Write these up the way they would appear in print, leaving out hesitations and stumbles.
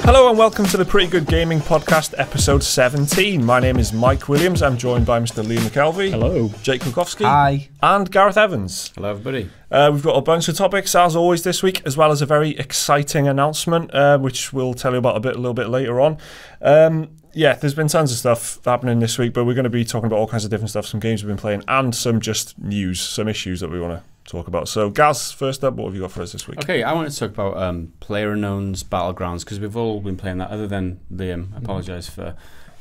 Hello and welcome to the Pretty Good Gaming Podcast, episode 17. My name is Mike Williams. I'm joined by Mr. Lee McKelvey. Hello. Jake Kukowski. Hi. And Gareth Evans. Hello, everybody. We've got a bunch of topics, as always, this week, as well as a very exciting announcement, which we'll tell you about a little bit later on. Yeah, there's been tons of stuff happening this week, but we're going to be talking about all kinds of different stuff, some games we've been playing, and some just news, some issues that we want to talk about. So, Gaz, first up, what have you got for us this week? Okay, I want to talk about PlayerUnknown's Battlegrounds, because we've all been playing that, other than Liam. I apologise for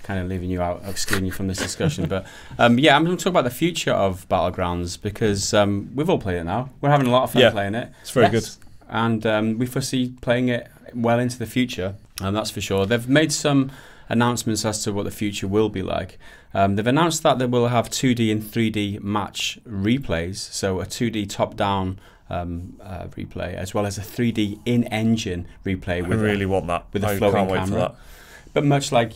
kind of leaving you out, excluding you from this discussion. But yeah, I'm going to talk about the future of Battlegrounds, because we've all played it now. We're having a lot of fun playing it. It's very good. And we foresee playing it well into the future, that's for sure. They've made some announcements as to what the future will be like. They've announced that they will have 2D and 3D match replays, so a 2D top-down replay, as well as a 3D in-engine replay. I really want that. With a floating camera. But much like,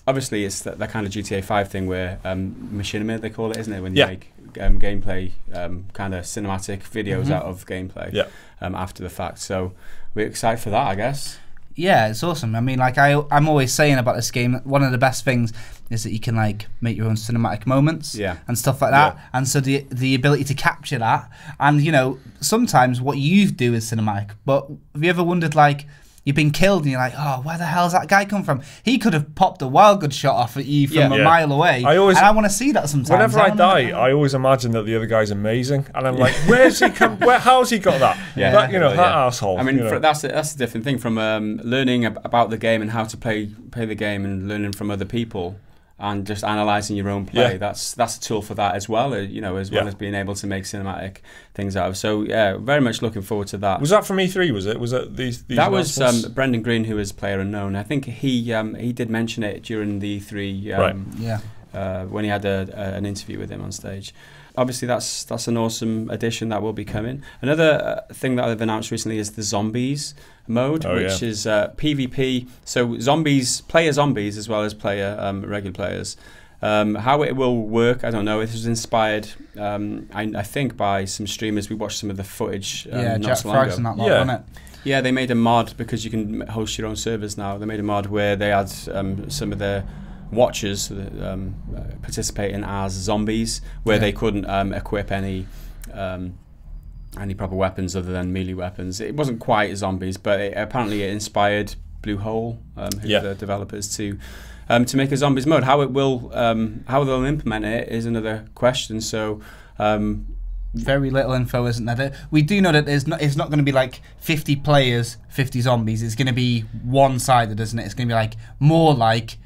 obviously, it's that kind of GTA 5 thing where machinima, they call it, isn't it? When you make gameplay, kind of cinematic videos out of gameplay after the fact. So we're excited for that, I guess. Yeah, it's awesome. I mean, like I'm always saying about this game, one of the best things is that you can like make your own cinematic moments and stuff like that. And so the ability to capture that, and you know, sometimes what you do is cinematic. But have you ever wondered, like, you've been killed and you're like, oh, where the hell's that guy come from? He could have popped a wild good shot off at you from a mile away. And I want to see that sometimes. Whenever I die, I always imagine that the other guy's amazing, and I'm like, where's he come? How's he got that? That asshole. I mean, you know. that's a different thing from learning about the game and how to play the game, and learning from other people, and just analysing your own play. That's a tool for that as well, as well as being able to make cinematic things out of. So yeah, very much looking forward to that. Was that from E3? Was it? Was that these? That was Brendan Green, who is PlayerUnknown. I think he did mention it during the E3. When he had an interview with him on stage. Obviously, that's an awesome addition that will be coming. Another thing that I've announced recently is the zombies mode, which is PvP. So player zombies as well as regular players. How it will work, I don't know. It was inspired, I think, by some streamers. We watched some of the footage. Jack Frags and that lot, wasn't it? Yeah, they made a mod, because you can host your own servers now. They made a mod where they had some of their watchers participating as zombies, where they couldn't equip any proper weapons other than melee weapons. It wasn't quite zombies, but apparently it inspired Bluehole, who are the developers, to make a zombies mode. How they'll implement it is another question. So very little info, isn't there? We do know that it's not going to be like 50 players, 50 zombies. It's going to be one-sided, isn't it? It's going to be like more like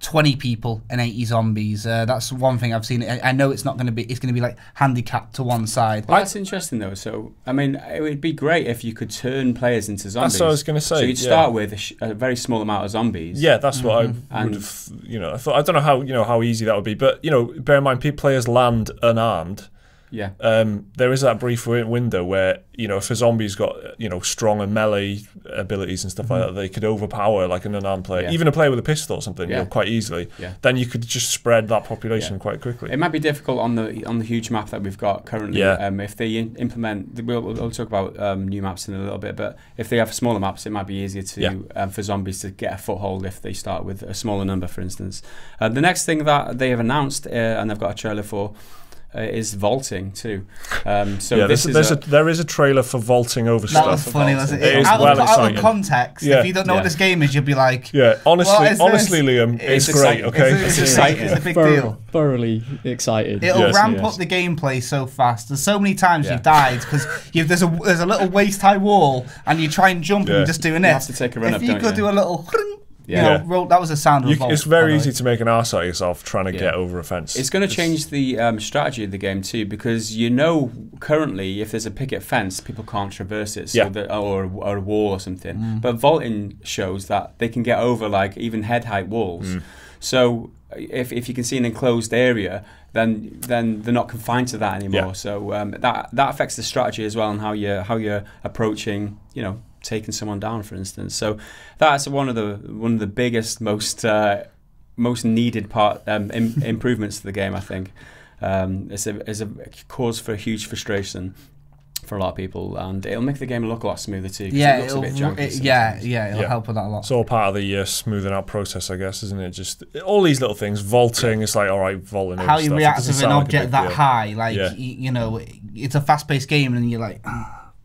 20 people and 80 zombies. That's one thing I've seen. I know it's not going to be. It's going to be like handicapped to one side. Well, that's interesting though. So I mean, it would be great if you could turn players into zombies. That's what I was going to say. So you'd start with a very small amount of zombies. Yeah, that's what I would have. I thought, I don't know how easy that would be, but bear in mind, players land unarmed. Yeah. There is that brief window where, if a zombie's got, strong and melee abilities and stuff like that, they could overpower like an unarmed player, even a player with a pistol or something, quite easily. Yeah. Then you could just spread that population quite quickly. It might be difficult on the huge map that we've got currently. If they implement, we'll talk about new maps in a little bit, but if they have smaller maps, it might be easier for zombies to get a foothold if they start with a smaller number, for instance. The next thing that they have announced, and they've got a trailer for, is vaulting too. So there is a trailer for vaulting over stuff. That was funny, wasn't it? It is out of context, if you don't know what this game is, you'll be like, honestly, Liam, it's great. Okay, it's exciting. It's a big deal. Thoroughly excited. It'll ramp up the gameplay so fast. There's so many times you've died because there's a little waist high wall and you try and jump and you're just doing it. You have to take a run up. If you could do a little. That was a sound of a vault. It's very easy to make an arse out of yourself trying to get over a fence. It's going to change the strategy of the game too, because currently if there's a picket fence, people can't traverse it, or a wall or something. But vaulting shows that they can get over like even head height walls. So if you can see an enclosed area, then they're not confined to that anymore. So that affects the strategy as well, and how you're approaching, taking someone down, for instance. So that's one of the biggest, most needed improvements to the game, I think. It's a cause for huge frustration. for a lot of people, and it'll make the game look a lot smoother too. Yeah, it looks a bit janky it'll help with that a lot. It's all part of the smoothing out process, I guess, isn't it? Just all these little things. Vaulting, it's like, all right, vaulting. How you stuff. react to an object that deal. high, like you know, it's a fast-paced game, and you're like.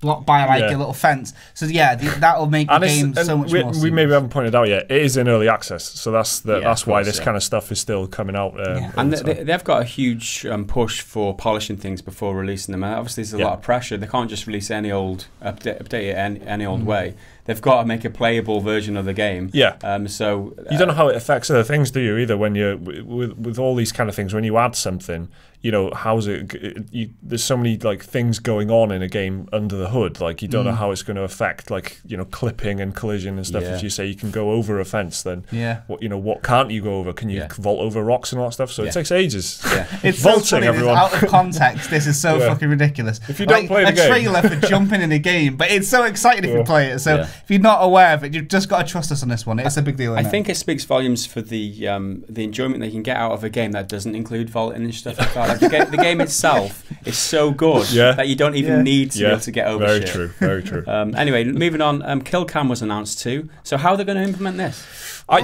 Blocked by like a little fence, so that'll make the game so much more. We maybe haven't pointed out yet. It is in early access, so that's why this kind of stuff is still coming out. And they've got a huge push for polishing things before releasing them. And obviously, there's a lot of pressure. They can't just release any old update it any old way. They've got to make a playable version of the game. Yeah. So you don't know how it affects other things, do you? Either when you're with all these kind of things, when you add something, you know, how's it? There's so many like things going on in a game under the hood. Like you don't know how it's going to affect, like, you know, clipping and collision and stuff. If you say you can go over a fence, then what can't you go over? Can you vault over rocks and all that stuff? So it takes ages. It's vaulting, so funny, everyone. Out of context, this is so fucking ridiculous. If you don't play the game, a trailer for jumping in a game, but it's so exciting if you play it. So if you're not aware of it, you've just got to trust us on this one. It's a big deal. I think it speaks volumes for the enjoyment that you can get out of a game that doesn't include vaulting and stuff like that. Like the game itself is so good that you don't even need to be able to get over very shit. True, very true. Anyway, moving on. Kill Cam was announced too. So how are they going to implement this?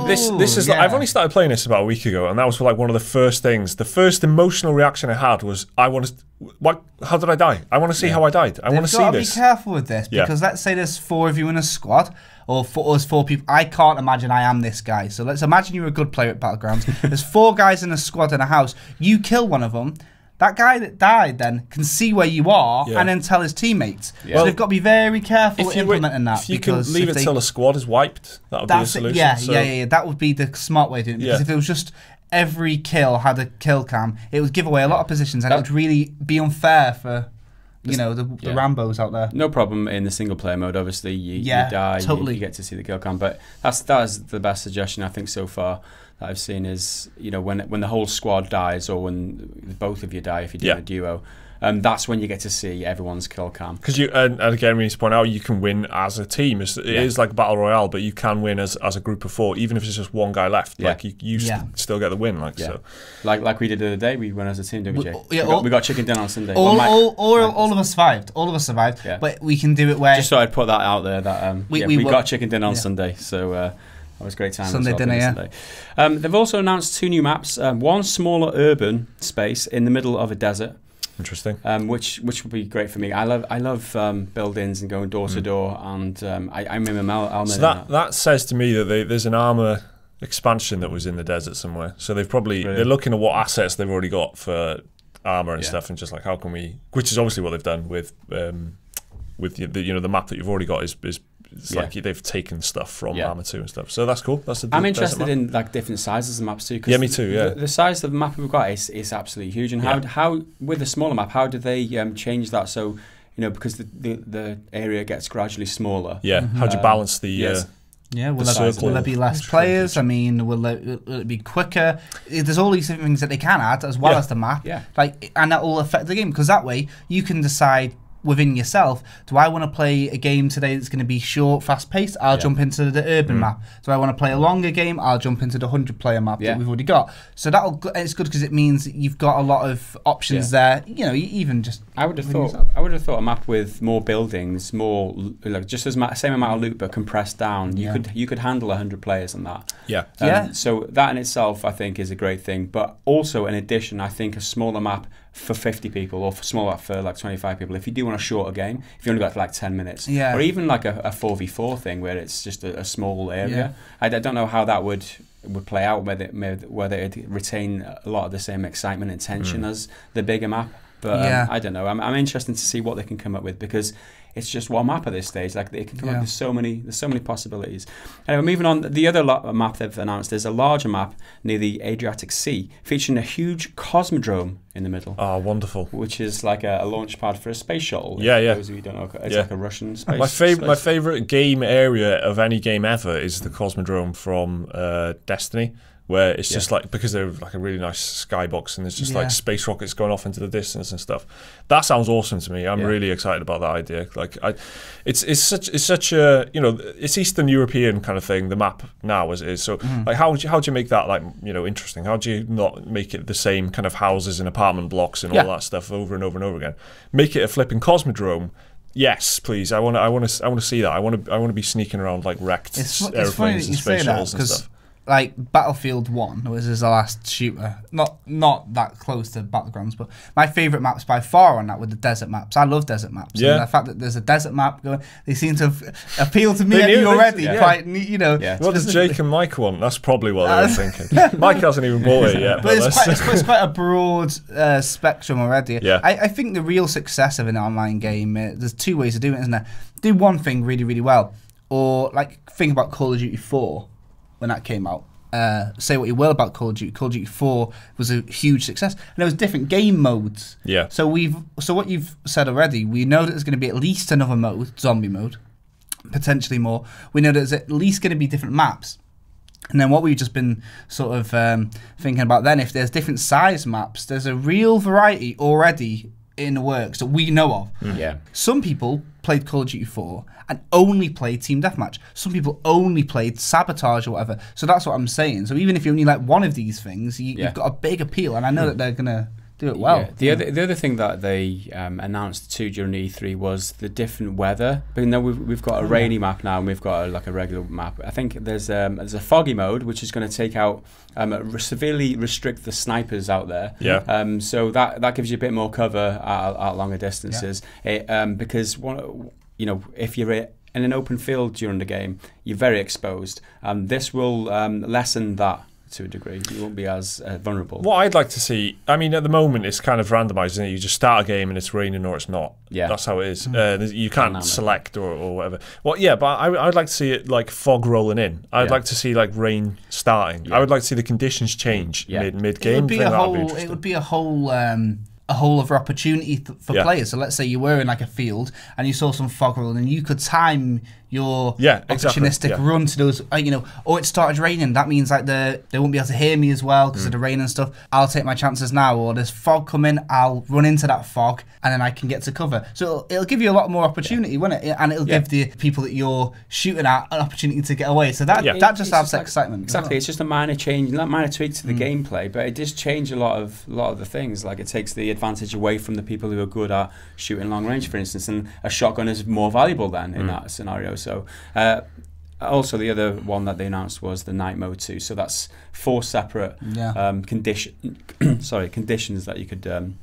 This is. I've only started playing this about a week ago, and that was like one of the first things. The first emotional reaction I had was, I want to. What? How did I die? I want to see how I died. I want to see this. You've got to be careful with this, because let's say there's 4 of you in a squad, or for us 4 people. I can't imagine I am this guy. So let's imagine you're a good player at Battlegrounds. There's 4 guys in a squad in a house. You kill one of them. That guy that died then can see where you are and then tell his teammates. So they've got to be very careful implementing that. If you can leave it till the squad is wiped, that would be a solution. Yeah. That would be the smart way of doing it. Because if it was just every kill had a kill cam, it would give away a lot of positions, and it would really be unfair for the Rambos out there. No problem in the single player mode. Obviously, you die, you get to see the kill cam. But that is the best suggestion I think so far that I've seen is, you know, when the whole squad dies, or when both of you die if you do a duo. That's when you get to see everyone's kill cam. Because and again, we need to point out, you can win as a team. It is like Battle Royale, but you can win as a group of 4, even if it's just one guy left. Like you still get the win. So, like we did the other day, we won as a team, didn't we, Jay? We got chicken dinner on Sunday. All of us survived. All of us survived. But we can do it where. Just so I'd put that out there that we got chicken dinner on Sunday. So. That was a great time. Sunday dinner, They've also announced 2 new maps. One smaller urban space in the middle of a desert. Interesting. Which would be great for me. I love buildings and going door to door, and I remember Alman. So that says to me that there's an armor expansion that was in the desert somewhere. So they've probably they're looking at what assets they've already got for armor and stuff, and just like, how can we? Which is obviously what they've done with the map that you've already got is. It's like they've taken stuff from Arma 2 and stuff. So that's cool. I'm interested in like different sizes of maps too. Yeah, me too. The size of the map we've got is absolutely huge. And how with the smaller map, how do they change that? So, you know, because the area gets gradually smaller. Yeah. How do you balance the? Will there be less players? I mean, will it be quicker? There's all these things that they can add as well as the map. And that will affect the game, because that way you can decide within yourself, do I want to play a game today that's going to be short, fast-paced? I'll jump into the urban map. Do I want to play a longer game? I'll jump into the 100-player map that we've already got. So it's good because it means that you've got a lot of options there. You know, even just I would have thought a map with more buildings, more like just as same amount of loot but compressed down. You could handle 100 players on that. So that in itself, I think, is a great thing. But also, in addition, I think a smaller map for 50 people, or for smaller for like 25 people, if you do want a shorter game, if you only got like 10 minutes, or even like a 4v4 thing where it's just a small area, I don't know how that would play out, whether it'd retain a lot of the same excitement and tension as the bigger map. But I don't know. I'm interested to see what they can come up with, because it's just one map at this stage. Like, they can come up with so many possibilities. Anyway, moving on, the other map they've announced is a larger map near the Adriatic Sea, featuring a huge cosmodrome in the middle. Oh, wonderful! Which is like a launch pad for a space shuttle. Yeah. Those of you who don't know, it's like a Russian space. My favorite game area of any game ever is the cosmodrome from Destiny, where it's just like, because they're like a really nice skybox, and there's just like space rockets going off into the distance and stuff. That sounds awesome to me. I'm really excited about that idea. Like, it's such a, you know, it's Eastern European kind of thing, the map now as it is. So like, how do you make that, like, you know, interesting? How do you not make it the same kind of houses and apartment blocks and all that stuff over and over and over again? Make it a flipping cosmodrome Yes, please. I want to see that. I want to be sneaking around like wrecked airplanes and space shuttles and stuff. Like Battlefield 1 was the last shooter, not that close to Battlegrounds, but my favourite maps by far on that were the desert maps. I love desert maps. Yeah. And the fact that there's a desert map going, they seem to have appealed to me and you already. Yeah. Quite, you know. Yeah. What does Jake and Mike want? That's probably what they were thinking. Mike hasn't even bought it yet. But it's quite a broad spectrum already. Yeah. I think the real success of an online game, there's two ways of doing it, isn't there? Do one thing really, really well. Or like think about Call of Duty 4 when that came out. Say what you will about Call of Duty. Call of Duty 4 was a huge success, and there was different game modes. Yeah. So what you've said already, we know that there's going to be at least another mode, zombie mode, potentially more. We know that there's at least going to be different maps. And then what we've just been sort of thinking about then, if there's different size maps, there's a real variety already in the works that we know of. Yeah. Some people played Call of Duty 4 and only played Team Deathmatch. Some people only played Sabotage or whatever. So that's what I'm saying. So even if you only like one of these things, you've got a big appeal, and I know that they're going to do it well. Yeah. The other thing that they announced too during E3 was the different weather. But now we've got a rainy map now, and we've got a regular map. I think there's a foggy mode, which is going to take out severely restrict the snipers out there. Yeah. So that gives you a bit more cover at longer distances. Yeah. Because if you're in an open field during the game, you're very exposed. This will lessen that to a degree. You won't be as vulnerable. What I'd like to see, I mean, at the moment it's kind of randomised, isn't it? You just start a game and it's raining or it's not. Yeah. That's how it is. You can't select or whatever. Well, yeah, but I'd like to see it like fog rolling in. I'd like to see like rain starting. Yeah. I would like to see the conditions change mid-game. It would be a whole other opportunity for players. So let's say you were in like a field and you saw some fog rolling, and you could time your opportunistic run to those, or it started raining. That means like they won't be able to hear me as well because of the rain and stuff. I'll take my chances now, or there's fog coming, I'll run into that fog and then I can get to cover. So it'll give you a lot more opportunity, won't it? And it'll give the people that you're shooting at an opportunity to get away. So that just adds excitement. Exactly. It's just a minor change, not minor tweak to the gameplay, but it does change a lot of the things. Like it takes the advantage away from the people who are good at shooting long range, for instance, and a shotgun is more valuable then in that scenario. So also the other one that they announced was the night mode too. So that's 4 separate conditions that you could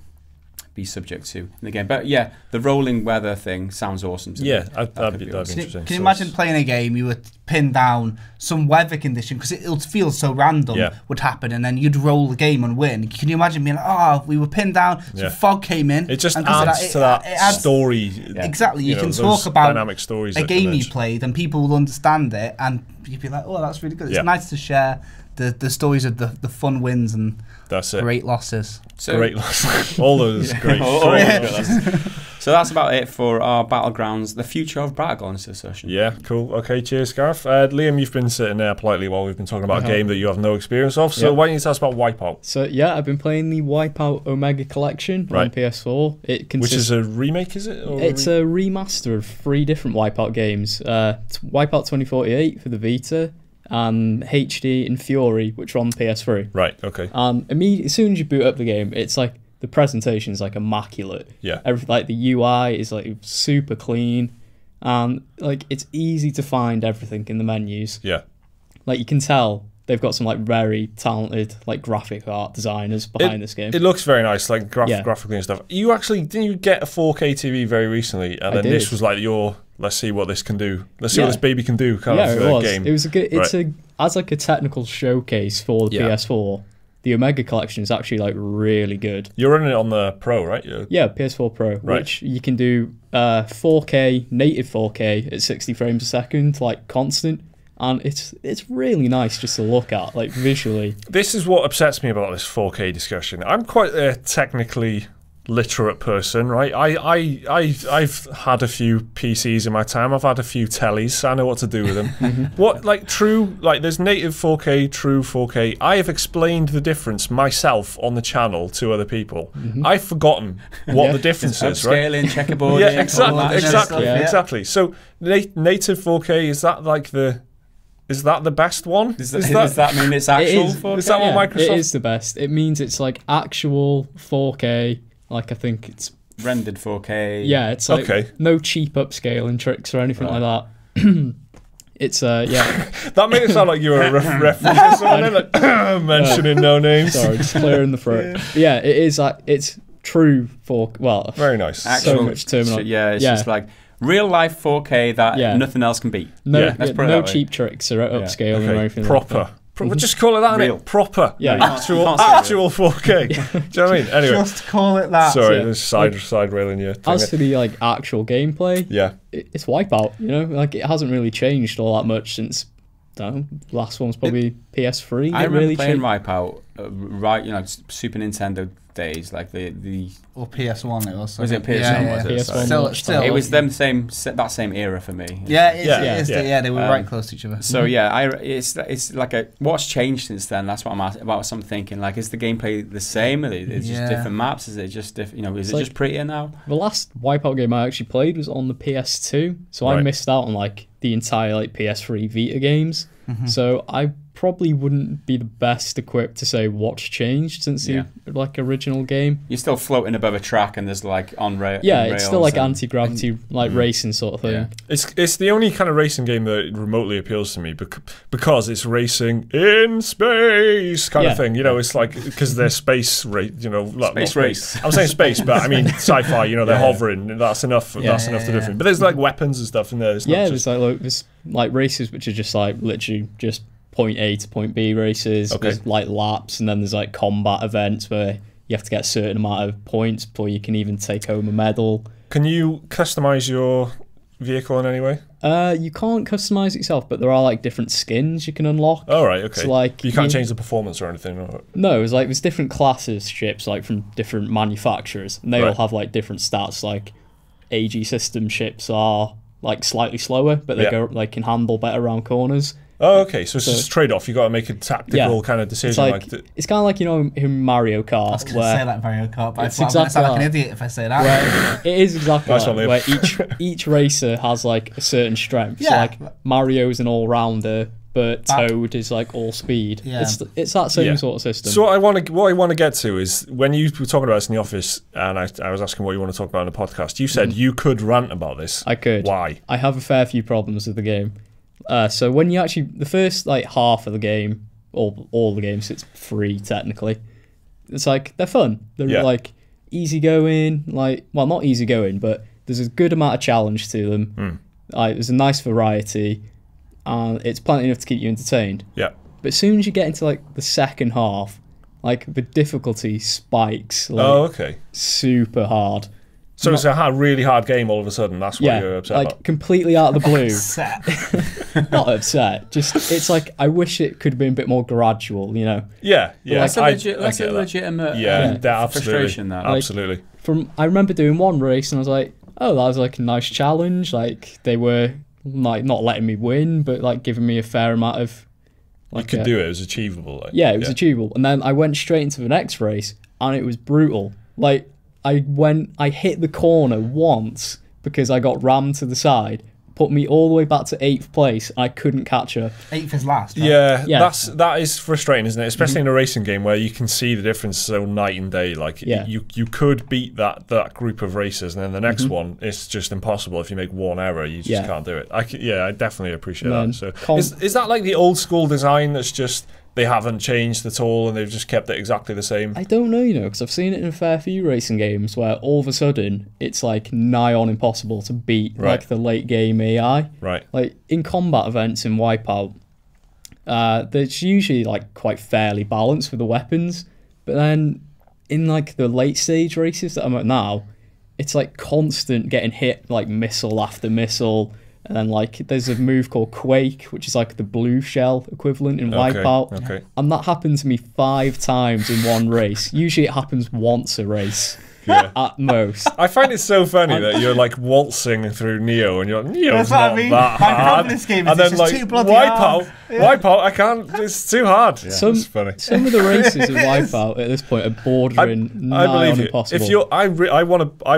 be subject to in the game. But yeah, the rolling weather thing sounds awesome to me. That'd be interesting. Can you imagine playing a game, you would pin down some weather condition, because it'll feel so random, would happen, and then you'd roll the game and win. Can you imagine being like, we were pinned down, some fog came in. It just adds to that story. Exactly. You can talk about dynamic stories a game you played and people will understand it, and you'd be like, oh, that's really good. It's nice to share the stories of the fun wins and great losses. Great losses. All those great losses. So that's about it for our Battlegrounds, the future of Battlegrounds session. Yeah, cool. Okay, cheers, Gareth. Liam, you've been sitting there politely while we've been talking about a game that you have no experience of. So why don't you tell us about Wipeout? So I've been playing the Wipeout Omega Collection on PS4. Which is a remake, is it? It's a remaster of 3 different Wipeout games. Wipeout 2048 for the Vita, and HD and Fury, which are on PS3. Right, okay. As soon as you boot up the game, it's like the presentation is like immaculate. Yeah. Like the UI is like super clean, and like it's easy to find everything in the menus. Yeah. Like you can tell they've got some like very talented like graphic art designers behind this game. It looks very nice, like graphically and stuff. Didn't you get a 4K TV very recently, and then this was like let's see what this can do. Let's see what this baby can do kind of game. It was a good. As like a technical showcase for the PS4. The Omega Collection is actually like really good. You're running it on the Pro, right? PS4 Pro, which you can do 4K, native 4K at 60 frames a second, like constant. And it's really nice just to look at, like visually. This is what upsets me about this 4K discussion. I'm quite a technically literate person, right? I've had a few PCs in my time. I've had a few tellies. I know what to do with them. There's native 4K, true 4K. I have explained the difference myself on the channel to other people. I've forgotten what the difference is, right? Upscaling, checkerboard. Yeah, exactly. So native 4K, is that like is that the best one? Does that mean it's actual 4K? Is that what Microsoft... It is the best. It means it's like actual 4K. Like I think it's rendered 4K. Yeah, it's like no cheap upscaling tricks or anything like that. It's yeah. That made it sound like you were referencing someone, like, mentioning no names. Sorry, just clearing the throat. Yeah, it is. It's true for very nice. So much terminology. Yeah, it's just like real life 4K that nothing else can beat. No cheap tricks or upscaling or anything. Proper. We'll just call it that, innit? Proper. Yeah. Actual 4K. Do you know what I mean? Anyway. Just call it that. Sorry, this side railing you. As for the actual gameplay, it's Wipeout, you know? Like, it hasn't really changed all that much since, I don't know, last one was probably PS3. I remember playing Wipeout, Super Nintendo days, like the or PS1 it was. Was it PS1? PS1. Still, it was that same era for me. Yeah, they were right close to each other. So it's like what's changed since then? That's what I'm asking about. What I'm thinking, like, is the gameplay the same? Is it just different maps? Is it just different? Is it just prettier now? The last Wipeout game I actually played was on the PS2, so I missed out on like the entire PS3 Vita games. So I probably wouldn't be the best equipped to say what's changed since the original game. You're still floating above a track and there's like on rails. Yeah, it's still like anti-gravity racing sort of thing. Yeah. It's the only kind of racing game that remotely appeals to me because it's racing in space kind of thing. It's like because they're space race. Space race. I'm saying space, but I mean sci-fi. They're hovering. That's enough. That's enough to do it. But there's like weapons and stuff in there. There's like races which are just like literally just point A to point B races. There's like laps, and then there's like combat events where you have to get a certain amount of points before you can even take home a medal. Can you customize your vehicle in any way? You can't customize it yourself, but there are like different skins you can unlock. Oh, right, okay. So, like, you can't change the performance or anything? Or... No, it's like there's different classes ships like from different manufacturers, and they all have like different stats. Like AG system ships are like slightly slower, but they can handle better around corners. Oh, okay. So it's just a trade-off. You got to make a tactical kind of decision. It's kind of like in Mario Kart. I was going to say like Mario Kart, but it's I'm going to sound like an idiot if I say that. It is exactly where each racer has like a certain strength. So like Mario's an all-rounder, but Toad is like all speed. Yeah. It's that same sort of system. So what I want to get to is when you were talking about this in the office, and I was asking what you want to talk about in the podcast. You said you could rant about this. I could. Why? I have a fair few problems with the game. So when you actually, the first like half of the game, all the games, it's free technically. It's like they're fun. They're like easygoing, not easygoing, but there's a good amount of challenge to them. There's a nice variety, and it's plenty enough to keep you entertained. Yeah. But as soon as you get into like the second half, like the difficulty spikes. Super hard. So it's a really hard game all of a sudden. That's what you're upset about. Completely out of the blue. Not upset. Just it's like I wish it could have been a bit more gradual. Yeah. That's a legitimate frustration. Absolutely. I remember doing one race and I was like, oh, that was like a nice challenge. Like they were like not letting me win, but like giving me a fair amount of. Like, you could do it. It was achievable. It was achievable. And then I went straight into the next race and it was brutal. Like. I hit the corner once because I got rammed to the side, put me all the way back to 8th place, and I couldn't catch her. 8th is last, right? Yeah. That is frustrating, isn't it? Especially in a racing game where you can see the difference so night and day. Like you could beat that group of racers, and then the next one, it's just impossible. If you make one error, you just can't do it. I definitely appreciate that. So is that like the old school design that's just... They haven't changed at all, and they've just kept it exactly the same. I don't know, because I've seen it in a fair few racing games where all of a sudden it's like nigh on impossible to beat like the late game AI. Right. Like in combat events in Wipeout, there's usually like quite fairly balanced with the weapons, but then in like the late stage races that I'm at now, it's like constant getting hit like missile after missile. And then like there's a move called Quake, which is like the blue shell equivalent in Wipeout. Okay. And that happened to me 5 times in one race. Usually it happens once a race. At most. I find it so funny that you're like waltzing through Neo and you're like, Neo's not that hard. My problem with this game is it's just too bloody hard. Wipeout, I can't, it's too hard. Yeah, it's funny. Some of the races in Wipeout at this point are bordering nigh on impossible. I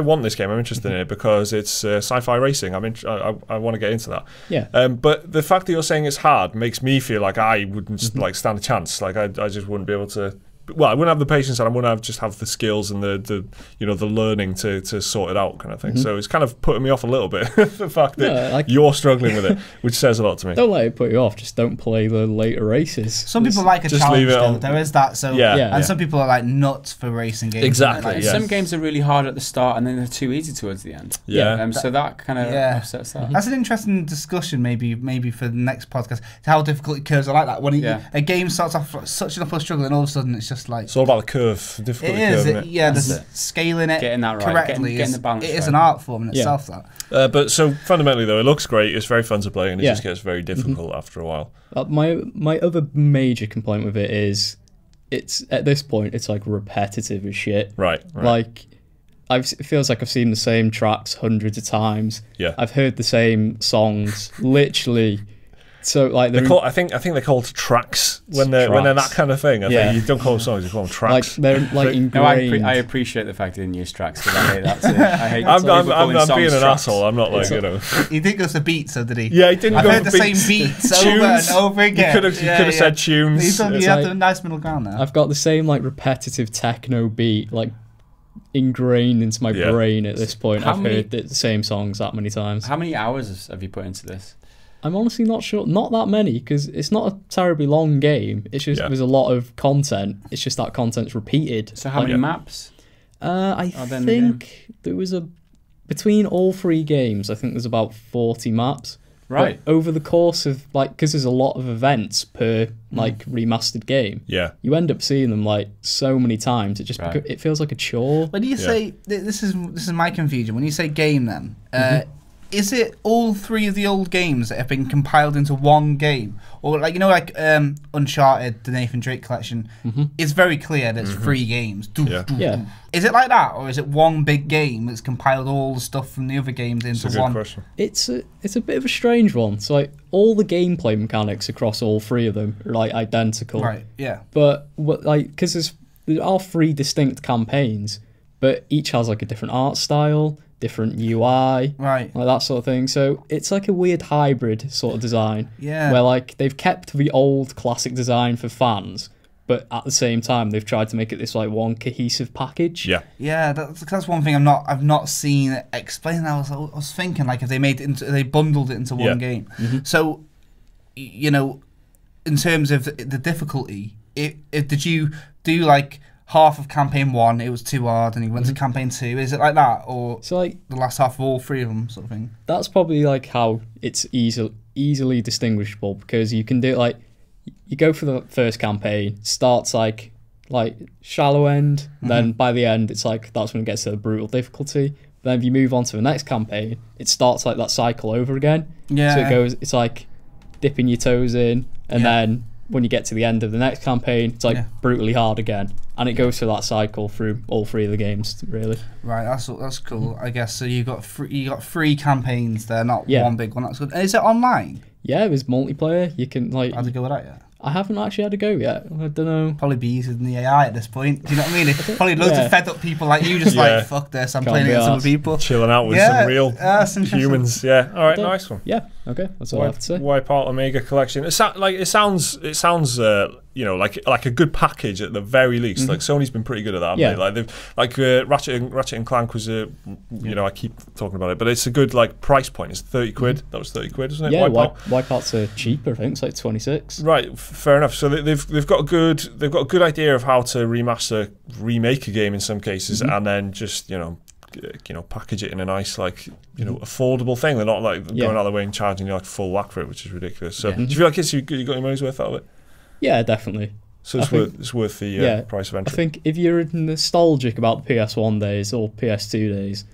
want this game, I'm interested in it because it's sci-fi racing. I want to get into that. Yeah. But the fact that you're saying it's hard makes me feel like I wouldn't like stand a chance. Like I just wouldn't be able to well, I wouldn't have the patience, and I wouldn't just have the skills and the learning to sort it out, kind of thing. So it's kind of putting me off a little bit, the fact that you're struggling with it, which says a lot to me. Don't let it put you off. Just don't play the later races. Some people like a challenge, though. There is that. So and some people are like nuts for racing games. Exactly. Some games are really hard at the start, and then they're too easy towards the end. So that kind of upsets that. That's an interesting discussion, maybe for the next podcast. How difficult curves are like that. When a game starts off such an uphill struggle, and all of a sudden it's just like it's all about the curve, the difficulty curve. The scaling it getting that right, correctly getting the balance it is an art form in itself. That. But so fundamentally though, it looks great. It's very fun to play, and it just gets very difficult after a while. My other major complaint with it is it's at this point it's like repetitive as shit. Right. Like it feels like I've seen the same tracks hundreds of times. Yeah. I've heard the same songs literally. So like I think they're called tracks when they're that kind of thing. I think you don't call them songs, you call them tracks. Like they're like ingrained. I appreciate the fact they didn't use tracks because I hate that too. I hate I'm being an asshole. I'm not like He didn't go to beats, so did he? Yeah, he didn't. I've go heard the same beats over and over again. You could have said tunes. You had a nice middle ground there. I've got the same like repetitive techno beat like ingrained into my brain at this point. I've heard the same songs that many times. How many hours have you put into this? I'm honestly not sure. Not that many, because it's not a terribly long game. It's just there's a lot of content. It's just that content's repeated. So how many maps? I think there was between all three games, I think there's about 40 maps. Right. But over the course of because there's a lot of events per remastered game. Yeah. You end up seeing them like so many times. It just it feels like a chore. When you say this is my confusion. When you say game, then. Is it all three of the old games that have been compiled into one game? Or like Uncharted, the Nathan Drake collection, it's very clear that it's 3 games. Yeah. Is it like that, or is it one big game that's compiled all the stuff from the other games into That's a one? good question. It's a bit of a strange one. So like all the gameplay mechanics across all 3 of them are like identical. Right, yeah. But because there are 3 distinct campaigns, but each has like a different art style, different UI, right, like that sort of thing. So it's like a weird hybrid sort of design. Yeah. Where like they've kept the old classic design for fans, but at the same time they've tried to make it this like one cohesive package. Yeah. Yeah, that's one thing I've not seen it explained. I was thinking like if they bundled it into one game. So, in terms of the difficulty, did you do like half of campaign 1, it was too hard, and you went to campaign 2? Is it like that, or so like the last half of all 3 of them, sort of thing? That's probably like how it's easily distinguishable, because you can do it like you go for the first campaign, starts like shallow end, then by the end it's like that's when it gets to the brutal difficulty. Then if you move on to the next campaign, it starts like that cycle over again. Yeah. So it's like dipping your toes in, and then when you get to the end of the next campaign, it's like brutally hard again, and it goes through that cycle through all 3 of the games, really. Right, that's cool. I guess so. You got 3 campaigns there, not one big one. That's good. Is it online? Yeah, there's multiplayer. You can like. How'd it go with that yet? I haven't actually had a go yet. I don't know. Probably be easier than the AI at this point. Do you know what I mean? It's probably loads of fed up people like you, just like, fuck this, I'm playing against other people. Chilling out with some real humans. Yeah. All right, nice one. Yeah. Okay. That's all I have to say. Wipeout Omega Collection. It sounds like a good package at the very least. Like Sony's been pretty good at that. Yeah. Like Ratchet and Clank was I keep talking about it, but it's a good like price point. It's 30 quid. That was 30 quid, wasn't it? Yeah. Wipeouts are cheaper. I think it's like 26. Right. Fair enough. So they've got a good idea of how to remake a game in some cases, and then just package it in a nice affordable thing. They're not like going out of the way and charging you like full whack for it, which is ridiculous. So do you feel like you got your money's worth out of it? Yeah, definitely. So it's worth the price of entry. I think if you're nostalgic about the PS1 days or PS2 days,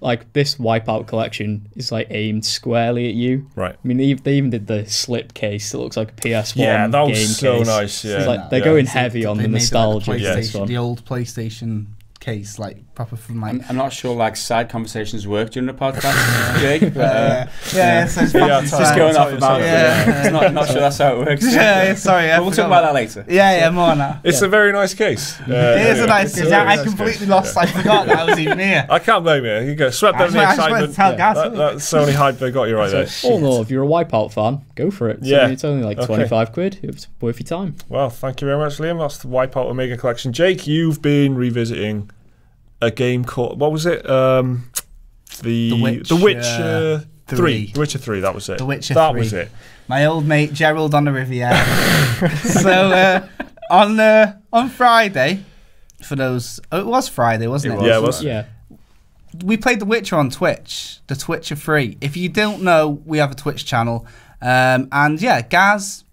like this Wipeout collection is like aimed squarely at you. Right. I mean, they even did the slip case that looks like a PS1 Yeah, that was game so case. nice. Yeah. It's like they're going heavy on the nostalgia. The old PlayStation case, like proper from like. I'm not sure like side conversations work during the podcast, Jake. But, so it's just going off about it. Yeah. Not sure that's how it works. Sorry. But we'll talk about that later. Yeah, more now. It's a very nice case. It is a nice case. I completely lost. I forgot that I was even here. I can't blame you. You go swept over the excitement. That's the only hype they got you right there. All in all, if you're a Wipeout fan, go for it. So it's only like 25 quid. It's worth your time. Well, thank you very much, Liam. That's the Wipeout Omega Collection. Jake, you've been revisiting a game called, what was it? The Witcher 3. The Witcher 3, that was it. The Witcher 3. That was it. My old mate Gerald on the Riviera. So on Friday, for those, it was Friday, wasn't it? Yeah, it was. Yeah. We played The Witcher on Twitch, the Twitcher 3. If you don't know, we have a Twitch channel. And yeah, Gaz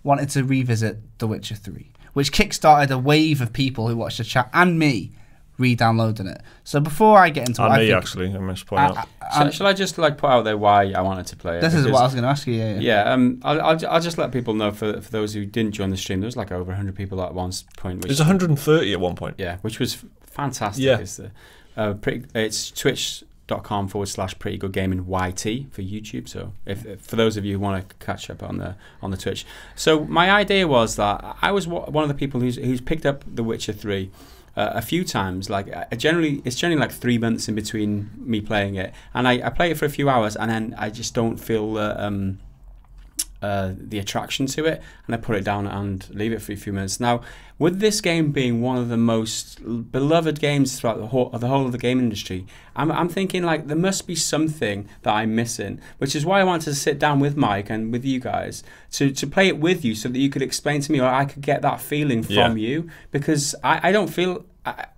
wanted to revisit The Witcher 3, which kickstarted a wave of people who watched the chat and me re-downloading it. So before I get into and what me, I think, actually, I must point out. Shall I just like put out there why I wanted to play it? This is what I was going to ask you. Yeah. I'll just let people know for those who didn't join the stream. There was like over 100 people at one point. There's 130 at one point. Yeah, which was fantastic. Yeah. It's twitch.com/Pretty Good Gaming YT for YouTube. So if for those of you who want to catch up on the Twitch. So my idea was that I was one of the people who's picked up The Witcher 3 a few times. Like it's generally like 3 months in between me playing it, and I play it for a few hours, and then I just don't feel the attraction to it, and I put it down and leave it for a few minutes. Now, with this game being one of the most beloved games throughout the whole of the game industry, I'm thinking like there must be something that I'm missing, which is why I wanted to sit down with Mike and with you guys to play it with you, so that you could explain to me, or I could get that feeling from you, because I don't feel.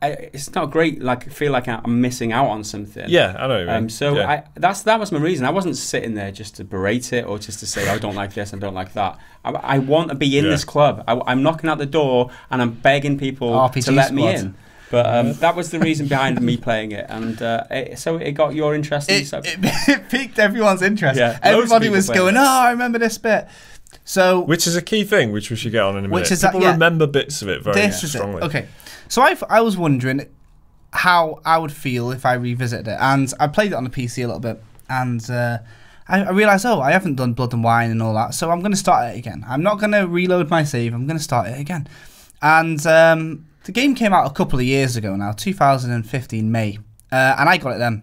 It's not great. Like I feel like I'm missing out on something. Yeah, I know. That was my reason. I wasn't sitting there just to berate it or just to say I don't like this and don't like that. I want to be in this club. I'm knocking at the door and I'm begging people RPG to let squad. me in. But that was the reason behind me playing it, and so it got your interest. It piqued everyone's interest. Yeah, everybody was going, "Oh, I remember this bit." So, which is a key thing, which we should get on in a minute. People remember bits of it very strongly. Okay. So I was wondering how I would feel if I revisited it, and I played it on the PC a little bit, and I realised, I haven't done Blood and Wine and all that, so I'm going to start it again. I'm not going to reload my save, I'm going to start it again. And the game came out a couple of years ago now, 2015 May, and I got it then.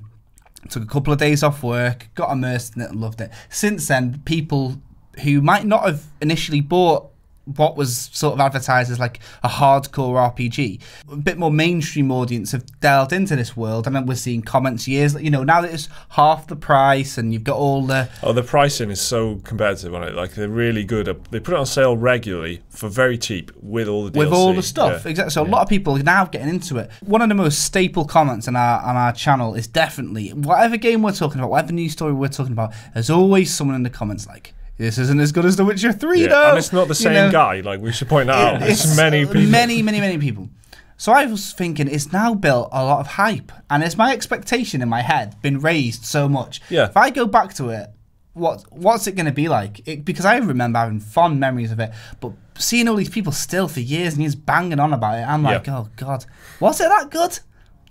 Took a couple of days off work, got immersed in it and loved it. Since then, people who might not have initially bought what was sort of advertised as like a hardcore RPG, a bit more mainstream audience have delved into this world. I mean, we're seeing comments now that it's half the price and you've got all the... Oh, the pricing is so competitive on it. Like, they're really good. They put it on sale regularly for very cheap with all the DLC. With all the stuff, exactly. So a lot of people are now getting into it. One of the most staple comments on our channel is definitely, whatever game we're talking about, whatever news story we're talking about, there's always someone in the comments like, this isn't as good as The Witcher 3, though. And it's not the same guy. Like, we should point that out. It's many people. Many people. So I was thinking, it's now built a lot of hype. And it's my expectation in my head been raised so much. Yeah. If I go back to it, what's it going to be like? Because I remember having fond memories of it. But seeing all these people still for years and years banging on about it, I'm like, oh, God. Was it that good?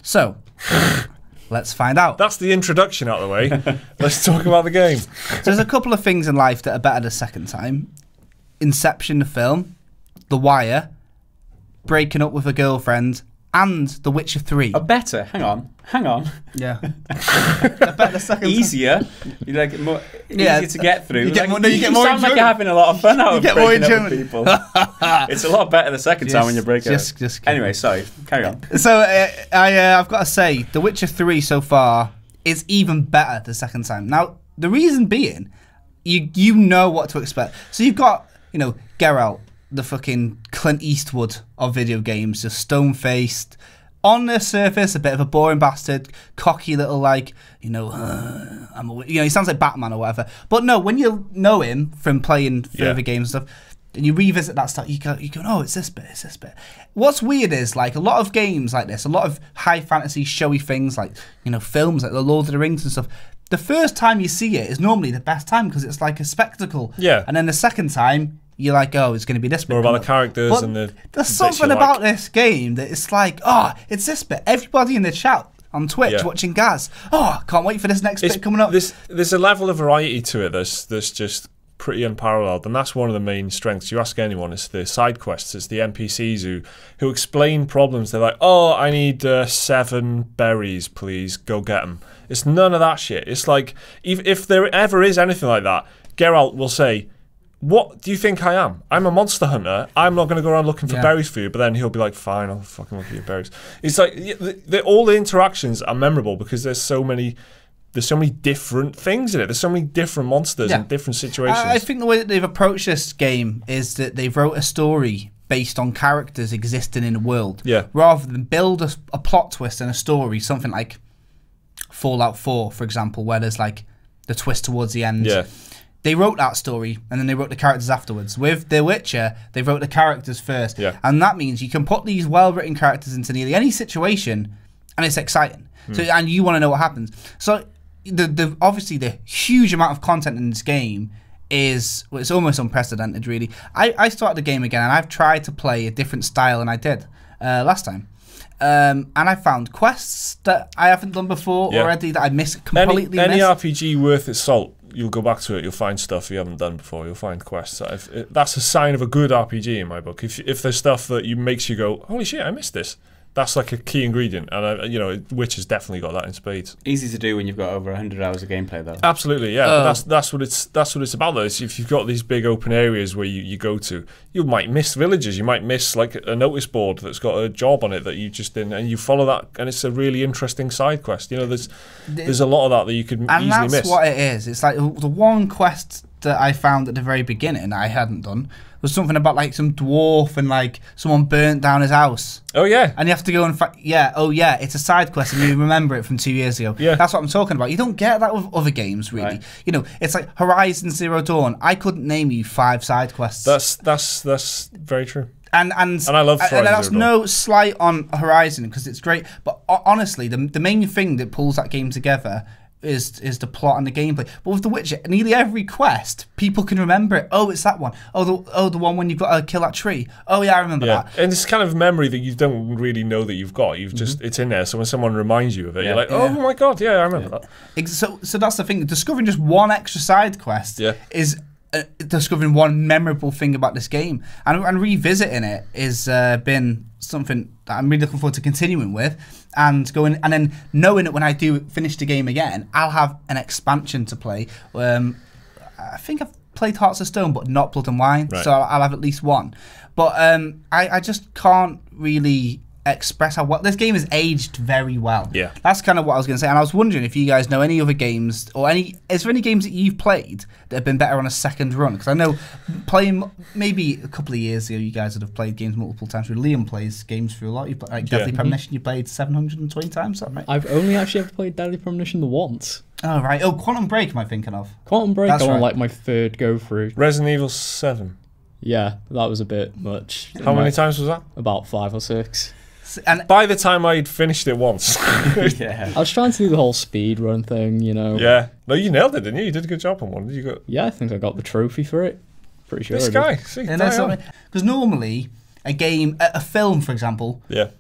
So... let's find out. That's the introduction out of the way. Let's talk about the game. So there's a couple of things in life that are better the second time. Inception, the film, The Wire, breaking up with a girlfriend, and The Witcher 3. A better? Hang on. Yeah. A better second easier. You like more easier to get through. You get more like you're having a lot of fun out of breaking up with people. It's a lot better the second time when you break up. Anyway, sorry. Carry on. So I've got to say, The Witcher 3 so far is even better the second time. Now, the reason being, you know what to expect. So you've got, Geralt, the fucking Clint Eastwood of video games, just stone-faced, on the surface a bit of a boring bastard, cocky little he sounds like Batman or whatever. But no, when you know him from playing further games and stuff, and you revisit that stuff, you go, oh, it's this bit. What's weird is a lot of games like this, a lot of high fantasy showy things like films like The Lord of the Rings and stuff. the first time you see it is normally the best time because it's like a spectacle. Yeah. And then the second time, you're like, oh, it's going to be this bit. More about the characters but and the. There's something about this game that it's like, oh, it's this bit. Everybody in the chat on Twitch watching Gaz. Oh, can't wait for this next bit coming up. There's a level of variety to it that's just pretty unparalleled, and that's one of the main strengths. You ask anyone, it's the side quests, it's the NPCs who explain problems. They're like, oh, I need 7 berries, please, go get them. It's none of that shit. It's like, if there ever is anything like that, Geralt will say, what do you think I am? I'm a monster hunter. I'm not going to go around looking for berries for you. But then he'll be like, fine, I'll fucking look at your berries. It's like, all the interactions are memorable because there's so many different things in it. There's so many different monsters and different situations. I think the way that they've approached this game is that they've wrote a story based on characters existing in the world. Yeah. Rather than build a plot twist and a story, something like Fallout 4, for example, where there's like the twist towards the end. Yeah. They wrote that story and then they wrote the characters afterwards. With The Witcher, they wrote the characters first. Yeah. And that means you can put these well-written characters into nearly any situation and it's exciting. So, and you want to know what happens. So obviously the huge amount of content in this game is, well, it's almost unprecedented, really. I started the game again and I've tried to play a different style than I did last time. And I found quests that I haven't done before already that I completely missed. Any RPG worth its salt, you'll go back to it, you'll find stuff you haven't done before, you'll find quests. That's a sign of a good RPG in my book. If there's stuff that makes you go, holy shit, I missed this. That's like a key ingredient, and Witch has definitely got that in spades. Easy to do when you've got over 100 hours of gameplay, though. Absolutely, yeah. That's what it's about, though. Is if you've got these big open areas where you go to, you might miss villages, you might miss like a notice board that's got a job on it that you just didn't, and you follow that, and it's a really interesting side quest. There's a lot of that you could easily miss. And that's what it is. It's like the one quest that I found at the very beginning I hadn't done was something about like some dwarf and like someone burnt down his house. Oh yeah. And you have to go and it's a side quest and you remember it from 2 years ago. Yeah. That's what I'm talking about. You don't get that with other games, really. Right. It's like Horizon Zero Dawn. I couldn't name you 5 side quests. That's very true. And I love Horizon and that's Zero Dawn. No slight on Horizon because it's great. But honestly, the main thing that pulls that game together is the plot and the gameplay. But with The Witcher, nearly every quest, people can remember it. Oh, it's that one. Oh, the one when you've got to kill that tree. Oh, yeah, I remember that. And it's kind of memory that you don't really know that you've got. You've just, it's in there. So when someone reminds you of it, you're like, oh my God, yeah, I remember that. So that's the thing. Discovering just one extra side quest is discovering one memorable thing about this game. And revisiting it has been something that I'm really looking forward to continuing with. And going and then knowing that when I do finish the game again, I'll have an expansion to play. I think I've played Hearts of Stone, but not Blood and Wine, so I'll have at least one. But I just can't really express how well this game has aged very well. Yeah, that's kind of what I was going to say. And I was wondering if you guys know any other games or is there any games that you've played that have been better on a second run? Because I know playing maybe a couple of years ago, you guys would have played games multiple times. Liam plays games through a lot. You played, like Deadly Premonition, you played 720 times. Is that right? I've only actually ever played Deadly Premonition the once. Oh right. Oh, Quantum Break. Am I thinking of? Quantum Break. I'm on like my 3rd go through. Resident Evil 7. Yeah, that was a bit much. How many times was that? About 5 or 6. And by the time I'd finished it once. I was trying to do the whole speed run thing, Yeah. No, you nailed it, didn't you? You did a good job on one. Yeah, I think I got the trophy for it. Pretty sure. This guy. Because normally a film, for example, that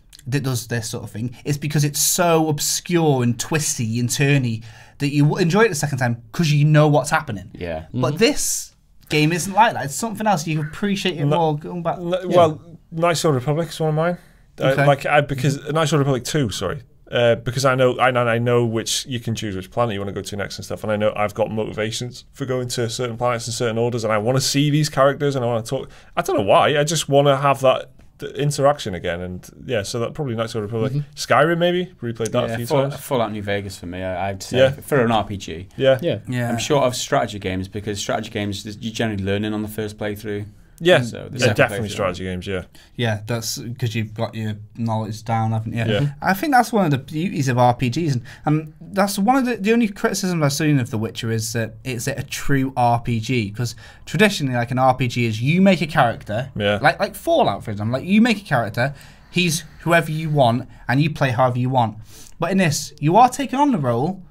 does this sort of thing, is because it's so obscure and twisty and turny that you enjoy it the second time because you know what's happening. Yeah. But this game isn't like that. It's something else. You appreciate it more going back. Well, Knights Old Republic is one of mine. Because Knights Old Republic 2, sorry. Because I know which you can choose which planet you want to go to next and stuff, and I know I've got motivations for going to certain planets and certain orders, and I want to see these characters and I want to talk. I don't know why. I just want to have that interaction again, and so that probably Knights Old Republic. Skyrim maybe replayed that a few times. Fallout New Vegas for me. I'd say for an RPG. Yeah. I'm short of strategy games because strategy games you're generally learning on the first playthrough. Yeah, so definitely strategy games, Yeah, that's because you've got your knowledge down, haven't you? Yeah. I think that's one of the beauties of RPGs, and that's one of the only criticisms I've seen of The Witcher is that it's a true RPG, because traditionally, like an RPG is you make a character, like Fallout, for example, like you make a character, He's whoever you want, and you play however you want. But in this, you are taking on the role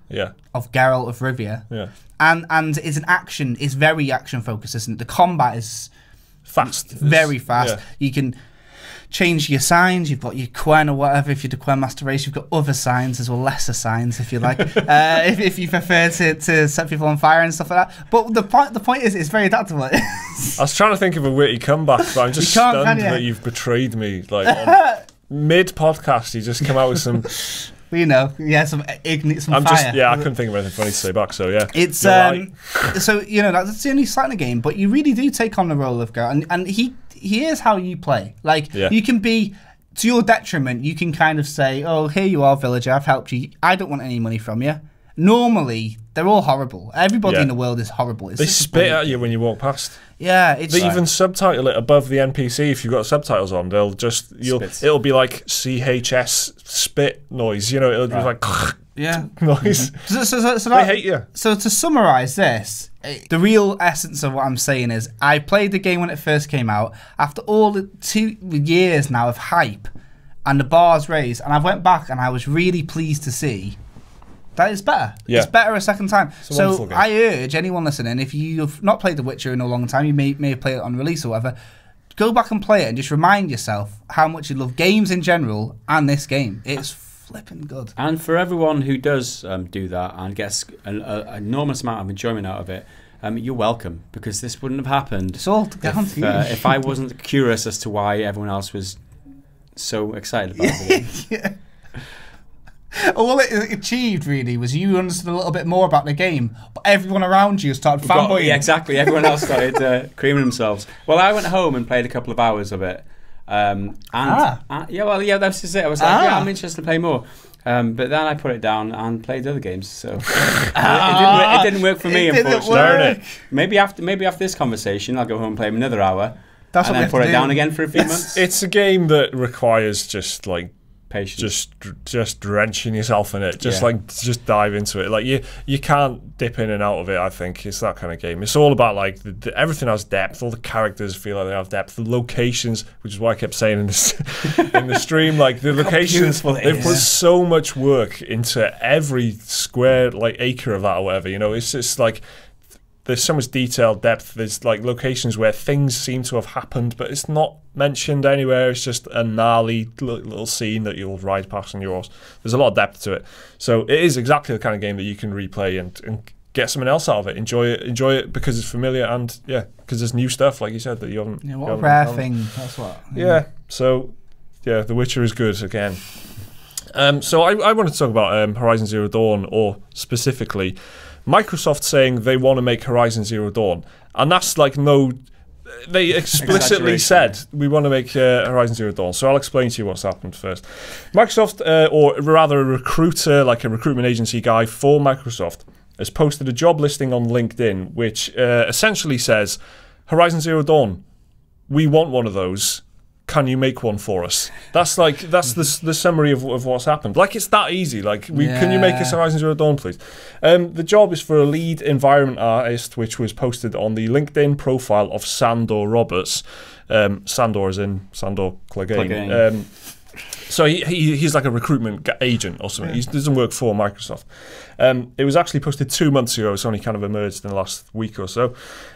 of Geralt of Rivia. Yeah. And it's an action. It's very action focused, isn't it? The combat is fast, very fast. Yeah. You can change your signs. You've got your Quen or whatever. If you're the Quen Master Race, you've got other signs as well, lesser signs if you like. If you prefer to set people on fire and stuff like that. But the point is, it's very adaptable. I was trying to think of a witty comeback, but I'm just stunned that you've betrayed me. Like mid podcast, you just come out with some. You know, some fire. I couldn't think of anything funny to say back. So yeah, it's right. So that's the only slight in the game, but you really do take on the role of Geralt, and he is how you play. Like you can be to your detriment. You can kind of say, "Oh, here you are, villager. I've helped you. I don't want any money from you." Normally, they're all horrible. Everybody in the world is horrible. They spit at you when you walk past. Yeah, they even subtitle it above the NPC. If you've got subtitles on, it'll be like CHS spit noise. It'll be like noise. So they hate you. So to summarize this, the real essence of what I'm saying is, I played the game when it first came out. After all the 2 years now of hype and the bars raised, and I went back and I was really pleased to see that it's better. Yeah. It's better a second time. So I urge anyone listening, if you've not played The Witcher in a long time, you may have played it on release or whatever, go back and play it and just remind yourself how much you love games in general and this game. It's flipping good. And for everyone who does do that and gets an enormous amount of enjoyment out of it, you're welcome, because this wouldn't have happened it's all down to you. If I wasn't curious as to why everyone else was so excited about the game. All it achieved really was you understood a little bit more about the game, but everyone around you started fanboying. Yeah, exactly. Everyone else started creaming themselves. Well, I went home and played a couple of hours of it. That's just it. I was like, I'm interested to play more. But then I put it down and played other games. So it didn't work for me, unfortunately. Maybe after this conversation, I'll go home and play another hour. That's and what then put it down again for a few months. It's a game that requires just like patience, just drenching yourself in it, just dive into it. Like you can't dip in and out of it. I think it's that kind of game. It's all about like everything has depth. All the characters feel like they have depth. The locations, which is why I kept saying in this in the stream, like the locations, they've put so much work into every square like acre of that or whatever. It's just like. There's so much detailed depth. There's like locations where things seem to have happened, but it's not mentioned anywhere. It's just a gnarly little scene that you'll ride past on your horse. There's a lot of depth to it. So it is exactly the kind of game that you can replay and get something else out of it. Enjoy it because it's familiar and because there's new stuff, like you said, that you haven't. Yeah, what a rare thing. That's what. Yeah. So The Witcher is good again. So I want to talk about Horizon Zero Dawn, or specifically Microsoft saying they want to make Horizon Zero Dawn, and that's like they explicitly said we want to make Horizon Zero Dawn. So I'll explain to you what's happened first. Microsoft, or rather a recruiter, like a recruitment agency guy for Microsoft, has posted a job listing on LinkedIn, which essentially says, Horizon Zero Dawn, we want one of those. Can you make one for us? That's the summary of what's happened. Like, it's that easy. Like, can you make us Horizon Zero Dawn, please? The job is for a lead environment artist, which was posted on the LinkedIn profile of Sandor Roberts. Sandor as in Sandor Clegane. So he's like a recruitment agent or something. He doesn't work for Microsoft. It was actually posted 2 months ago. It's only kind of emerged in the last week or so.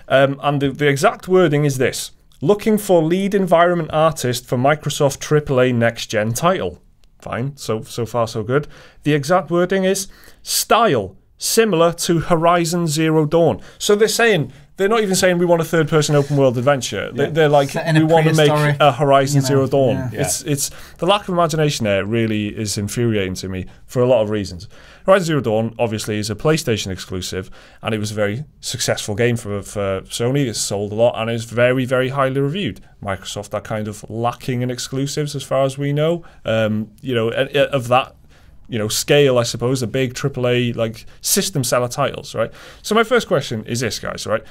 And the exact wording is this. Looking for lead environment artist for Microsoft AAA next-gen title. Fine, so far so good. The exact wording is style similar to Horizon Zero Dawn. So they're not even saying we want a third-person open-world adventure. Yeah. They're like, we want to make a Horizon Zero Dawn. Yeah. It's the lack of imagination there really is infuriating to me for a lot of reasons. Horizon Zero Dawn obviously is a PlayStation exclusive, and it was a very successful game for Sony. It sold a lot and is very, very highly reviewed. Microsoft are kind of lacking in exclusives as far as we know. Of that scale, I suppose, a big AAA like system seller titles, right? So my first question is this, guys, right?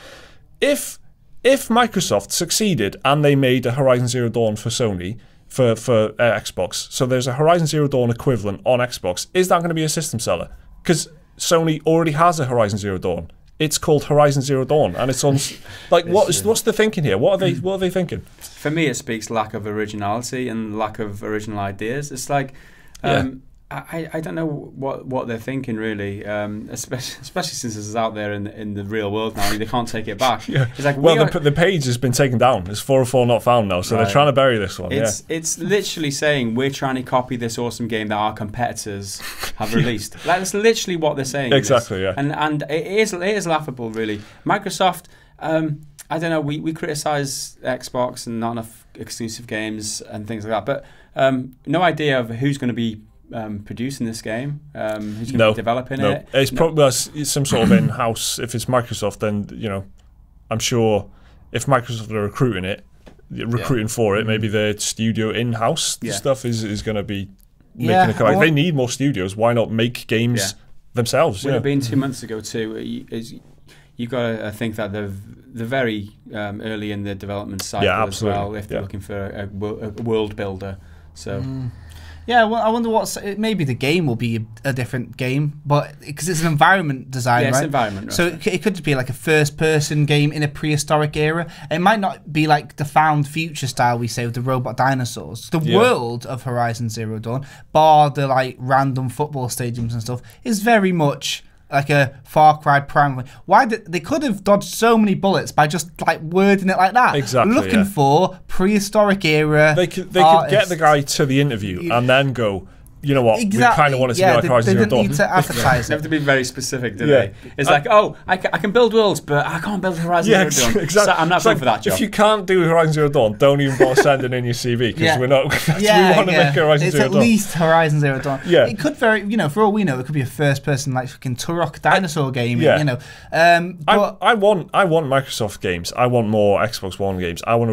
If Microsoft succeeded and they made a Horizon Zero Dawn for Sony, for Xbox, so there's a Horizon Zero Dawn equivalent on Xbox, is that going to be a system seller? Because Sony already has a Horizon Zero Dawn. it's called Horizon Zero Dawn, and it's on. Like, what's the thinking here? What are they thinking? For me, it speaks lack of originality and lack of original ideas. It's like. I don't know what they're thinking really, especially since this is out there in the real world now. They can't take it back. It's like the page has been taken down. It's 404 not found now, so they're trying to bury this one. It's literally saying we're trying to copy this awesome game that our competitors have released. Like, that's literally what they're saying. Exactly. Yeah. And it is laughable really. Microsoft. I don't know. We criticize Xbox and not enough exclusive games and things like that, but no idea of who's going to be producing this game, who's going to be developing it. It's probably some sort of in-house. If it's Microsoft, then I'm sure if Microsoft are recruiting for it, maybe the studio in-house stuff is going to be making a comeback. If they need more studios, why not make games themselves? Would it have been 2 months ago too? You've got to think that they're very early in the development cycle as well. If they're looking for a world builder, so. Yeah, well, I wonder maybe the game will be a different game, but because it's an environment design, right? It's environment. So it could be like a first-person game in a prehistoric era. It might not be like the found future style we say with the robot dinosaurs. The world of Horizon Zero Dawn, bar the like random football stadiums and stuff, is very much like a Far Cry Prime. They could have dodged so many bullets by just like wording it like that. Exactly. Looking for prehistoric era. They could get the guy to the interview and then go, you know what, we kind of want to see like Horizon Zero Dawn. They need to advertise They have to be very specific, do they? It's like, I can build worlds, but I can't build Horizon Zero Dawn. Exactly. So I'm not going for that job. If you can't do Horizon Zero Dawn, don't even bother sending in your CV, because we're not. We want to make Horizon Zero Dawn. It's at least Horizon Zero Dawn. Yeah. It could for all we know, it could be a first-person like fucking Turok dinosaur game. Yeah. But I want Microsoft games. I want more Xbox One games. I want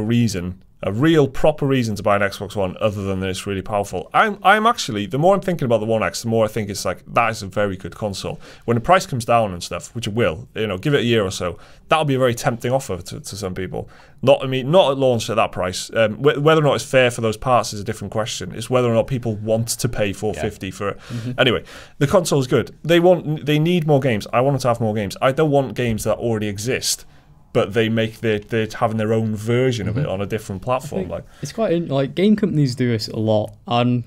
a real proper reason to buy an Xbox One other than that it's really powerful. I'm actually, the more I'm thinking about the One X, the more I think it's like, that is a very good console. When the price comes down and stuff, which it will, give it a year or so, that'll be a very tempting offer to some people. Not at launch at that price. Whether or not it's fair for those parts is a different question. It's whether or not people want to pay $450 for it. Anyway, the console is good. They need more games. I want them to have more games. I don't want games that already exist, but they're having their own version of it on a different platform. Like, it's quite like game companies do this a lot, and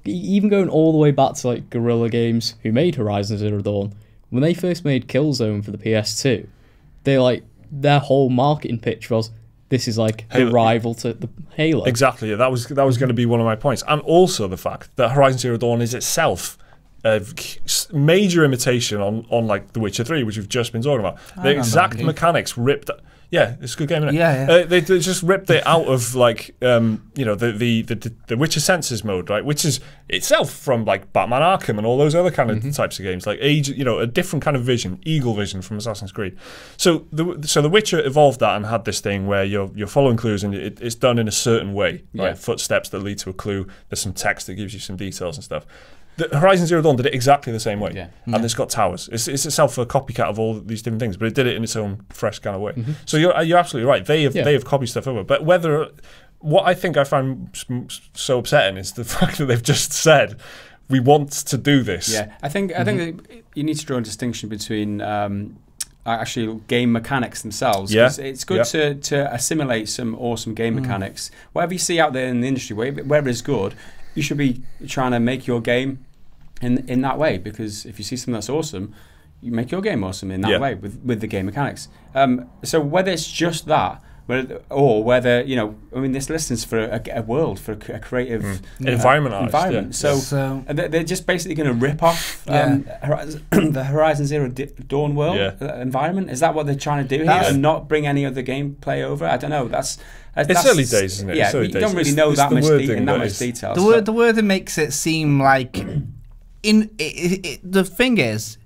even going all the way back to like Guerrilla Games, who made Horizon Zero Dawn. When they first made Killzone for the PS2, their whole marketing pitch was, this is like the rival to the Halo. Exactly. Yeah, that was going to be one of my points, and also the fact that Horizon Zero Dawn is itself a major imitation on like The Witcher 3, which we've just been talking about. The exact mechanics ripped. Yeah, it's a good game, isn't it? Yeah. They just ripped it out of like the Witcher Senses mode, right? Which is itself from like Batman Arkham and all those other kind of types of games, like a different kind of vision, Eagle Vision from Assassin's Creed. So the Witcher evolved that and had this thing where you're following clues and it's done in a certain way, right? Footsteps that lead to a clue. There's some text that gives you some details and stuff. The Horizon Zero Dawn did it exactly the same way, and it's got towers. It's itself a copycat of all these different things, but it did it in its own fresh kind of way. So you're absolutely right. They have copied stuff over, but what I think I find so upsetting is the fact that they've just said we want to do this. Yeah, I think that you need to draw a distinction between actually game mechanics themselves. Yeah. It's good to assimilate some awesome game mechanics. Whatever you see out there in the industry, wherever it's good, you should be trying to make your game in that way, because if you see something that's awesome, you make your game awesome in that way with the game mechanics. So whether it's just that, or whether this listens for a world, for a creative environment. So they're just basically going to rip off the Horizon Zero Dawn world environment. Is that what they're trying to do here, and not bring any other gameplay over? I don't know. It's early days, isn't it? Yeah, you don't really know that much detail. The word that makes it seem like the thing is,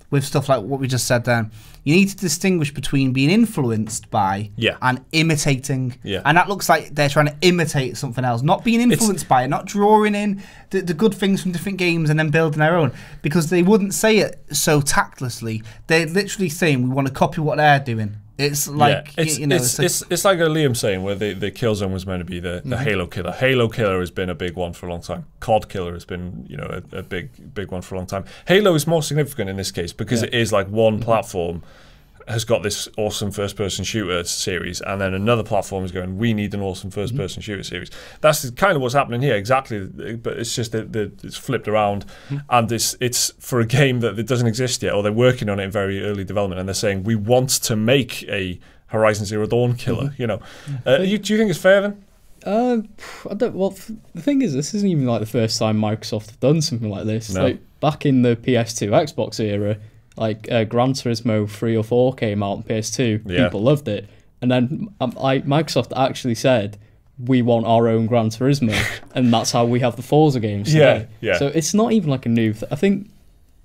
with stuff like what we just said then, you need to distinguish between being influenced by and imitating. Yeah. And that looks like they're trying to imitate something else, not being influenced by it, not drawing in the good things from different games and then building their own. Because they wouldn't say it so tactlessly. They're literally saying, we want to copy what they're doing. It's like it's like a Liam saying where the Killzone was meant to be the Halo killer. Halo killer has been a big one for a long time. COD killer has been a big one for a long time. Halo is more significant in this case because it is like one platform has got this awesome first-person shooter series, and then another platform is going, we need an awesome first-person shooter series. That's kind of what's happening here, exactly. But it's just that it's flipped around, and it's for a game that doesn't exist yet, or they're working on it in very early development, and they're saying we want to make a Horizon Zero Dawn killer. Do you think it's fair then? I don't. Well, the thing is, this isn't even like the first time Microsoft have done something like this. No. Like back in the PS2 Xbox era. Like Gran Turismo 3 or 4 came out on PS2, people loved it, and then Microsoft actually said we want our own Gran Turismo, and that's how we have the Forza games today. Yeah. So it's not even like a new. I think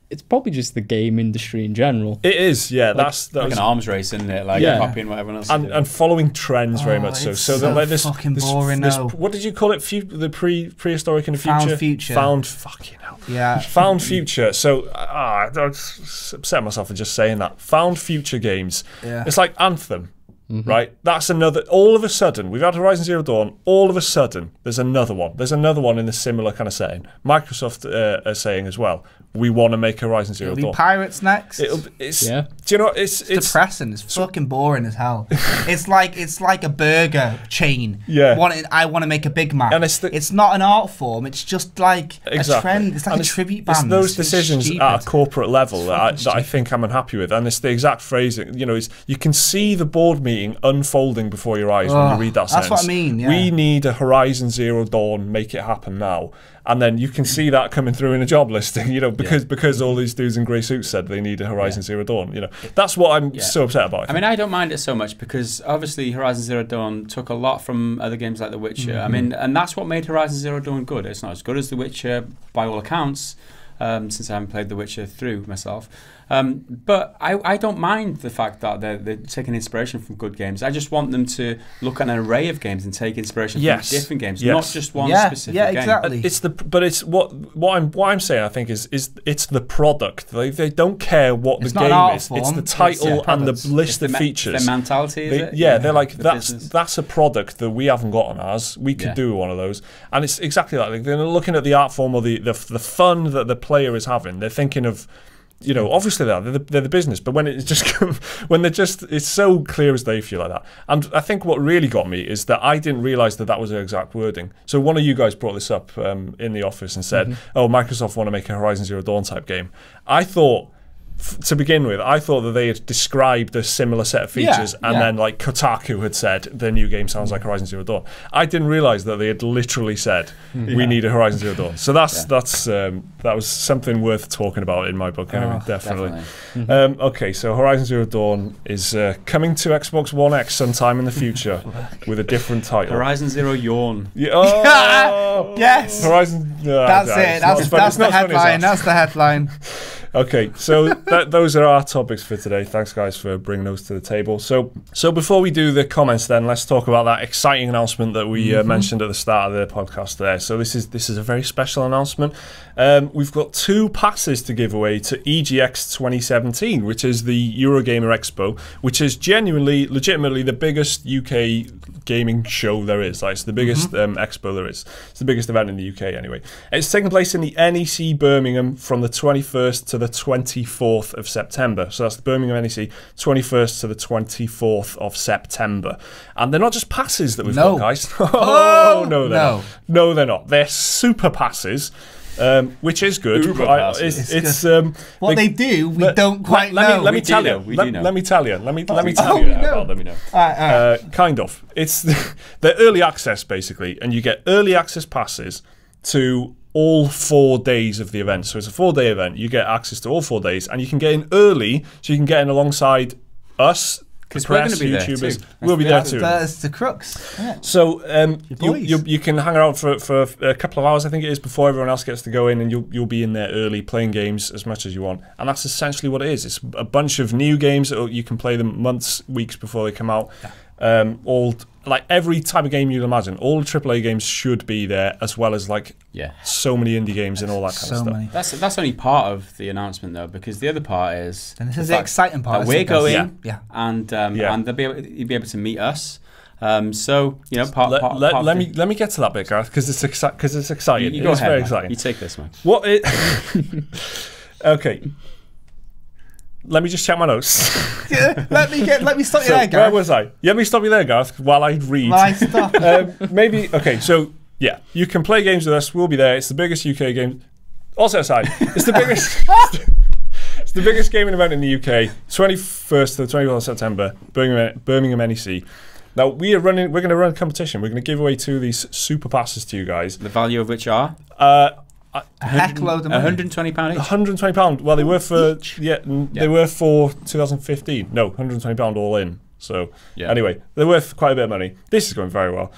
it's probably just the game industry in general. It is, yeah. Like, that's like an arms race, isn't it? Like copying what everyone else is doing. And following trends very much so. So like this fucking boring now. What did you call it? The prehistoric in the future? Found future. Found fucking hell. Yeah. Found future. So I upset myself for just saying that. Found future games. Yeah. It's like Anthem. Right, that's another. All of a sudden, we've had Horizon Zero Dawn. All of a sudden, there's another one. There's another one in a similar kind of setting. Microsoft are saying as well, we want to make Horizon Zero Dawn. It'll be Pirates next. Do you know? It's depressing. It's fucking boring as hell. it's like a burger chain. Yeah. I want to make a Big Mac. And it's not an art form. It's just like a trend. It's like a tribute band. It's those decisions at a corporate level that I think I'm unhappy with, and it's the exact phrasing. You can see the board meeting unfolding before your eyes when you read that sentence. That's what I mean. Yeah. We need a Horizon Zero Dawn. Make it happen now. And then you can see that coming through in a job listing, because all these dudes in grey suits said they need a Horizon Zero Dawn. That's what I'm so upset about. I mean, I don't mind it so much because obviously Horizon Zero Dawn took a lot from other games like The Witcher. I mean, and that's what made Horizon Zero Dawn good. It's not as good as The Witcher by all accounts, since I haven't played The Witcher through myself. But I don't mind the fact that they're taking inspiration from good games. I just want them to look at an array of games and take inspiration from different games, not just one specific game. Yeah, exactly. It's what I'm saying. I think is it's the product. They don't care what the game is. It's the title and the list of features. Their mentality. They're like that's a product that we haven't got on ours. We could do one of those, and it's exactly like they're looking at the art form or the fun that the player is having. They're thinking of. Obviously they're the business, but when it's so clear as day for you like that. And I think what really got me is that I didn't realise that was their exact wording. So one of you guys brought this up in the office and said, "Oh, Microsoft want to make a Horizon Zero Dawn type game." I thought. To begin with, I thought that they had described a similar set of features, and then like Kotaku had said the new game sounds like Horizon Zero Dawn. I didn't realise that they had literally said we need a Horizon Zero Dawn. So that was something worth talking about in my book. Anyway, definitely. Okay, so Horizon Zero Dawn is coming to Xbox One X sometime in the future with a different title. Horizon Zero Yawn. Yes. Horizon. That's it. That's the headline. That's the headline. Okay, so those are our topics for today. Thanks, guys, for bringing those to the table. So before we do the comments, then let's talk about that exciting announcement that we mentioned at the start of the podcast. There, so this is a very special announcement. We've got 2 passes to give away to EGX 2017, which is the Eurogamer Expo, which is legitimately the biggest UK gaming show there is. Like, it's the biggest expo there is. It's the biggest event in the UK, anyway. It's taking place in the NEC Birmingham from the 21st to the 24th of September. So that's the Birmingham NEC, 21st to the 24th of September. And they're not just passes that we've got, guys. No, they're not. No, they're not. They're super passes. Which is good. It's what they do. We don't quite know. Let me tell you. Let me tell you about them. Kind of. It's they're early access basically, and you get early access passes to all 4 days of the event. So it's a 4-day event. You get access to all 4 days, and you can get in early, so you can get in alongside us. Because we're going to be YouTubers, there too. We'll be there too. That's the crux. Yeah. So you can hang around for a couple of hours, I think it is, before everyone else gets to go in, and you'll be in there early playing games as much as you want. And that's essentially what it is. It's a bunch of new games that you can play them months, weeks before they come out. All like every type of game you'd imagine. All the AAA games should be there, as well as like so many indie games and all that kind of stuff. That's only part of the announcement though, because the other part is this is the exciting part. That we're going, and you'll be able to meet us. So you know, let me get to that bit, Gareth, because it's exciting. You go ahead, very exciting. You take this, man. Okay. Let me just check my notes. let me stop you there, Gareth. Where was I? Let me stop you there, Gareth, while I read. Maybe okay. So yeah, you can play games with us. We'll be there. It's the biggest UK game. Also aside, it's the biggest. It's the biggest gaming event in the UK. 21st to the 24th of September, Birmingham NEC. Now we're going to run a competition. We're going to give away 2 of these super passes to you guys. The value of which are a heck load of money. £120 each. £120. Well, they were for they were for 2015. No, £120 all in. So anyway, they're worth quite a bit of money. This is going very well.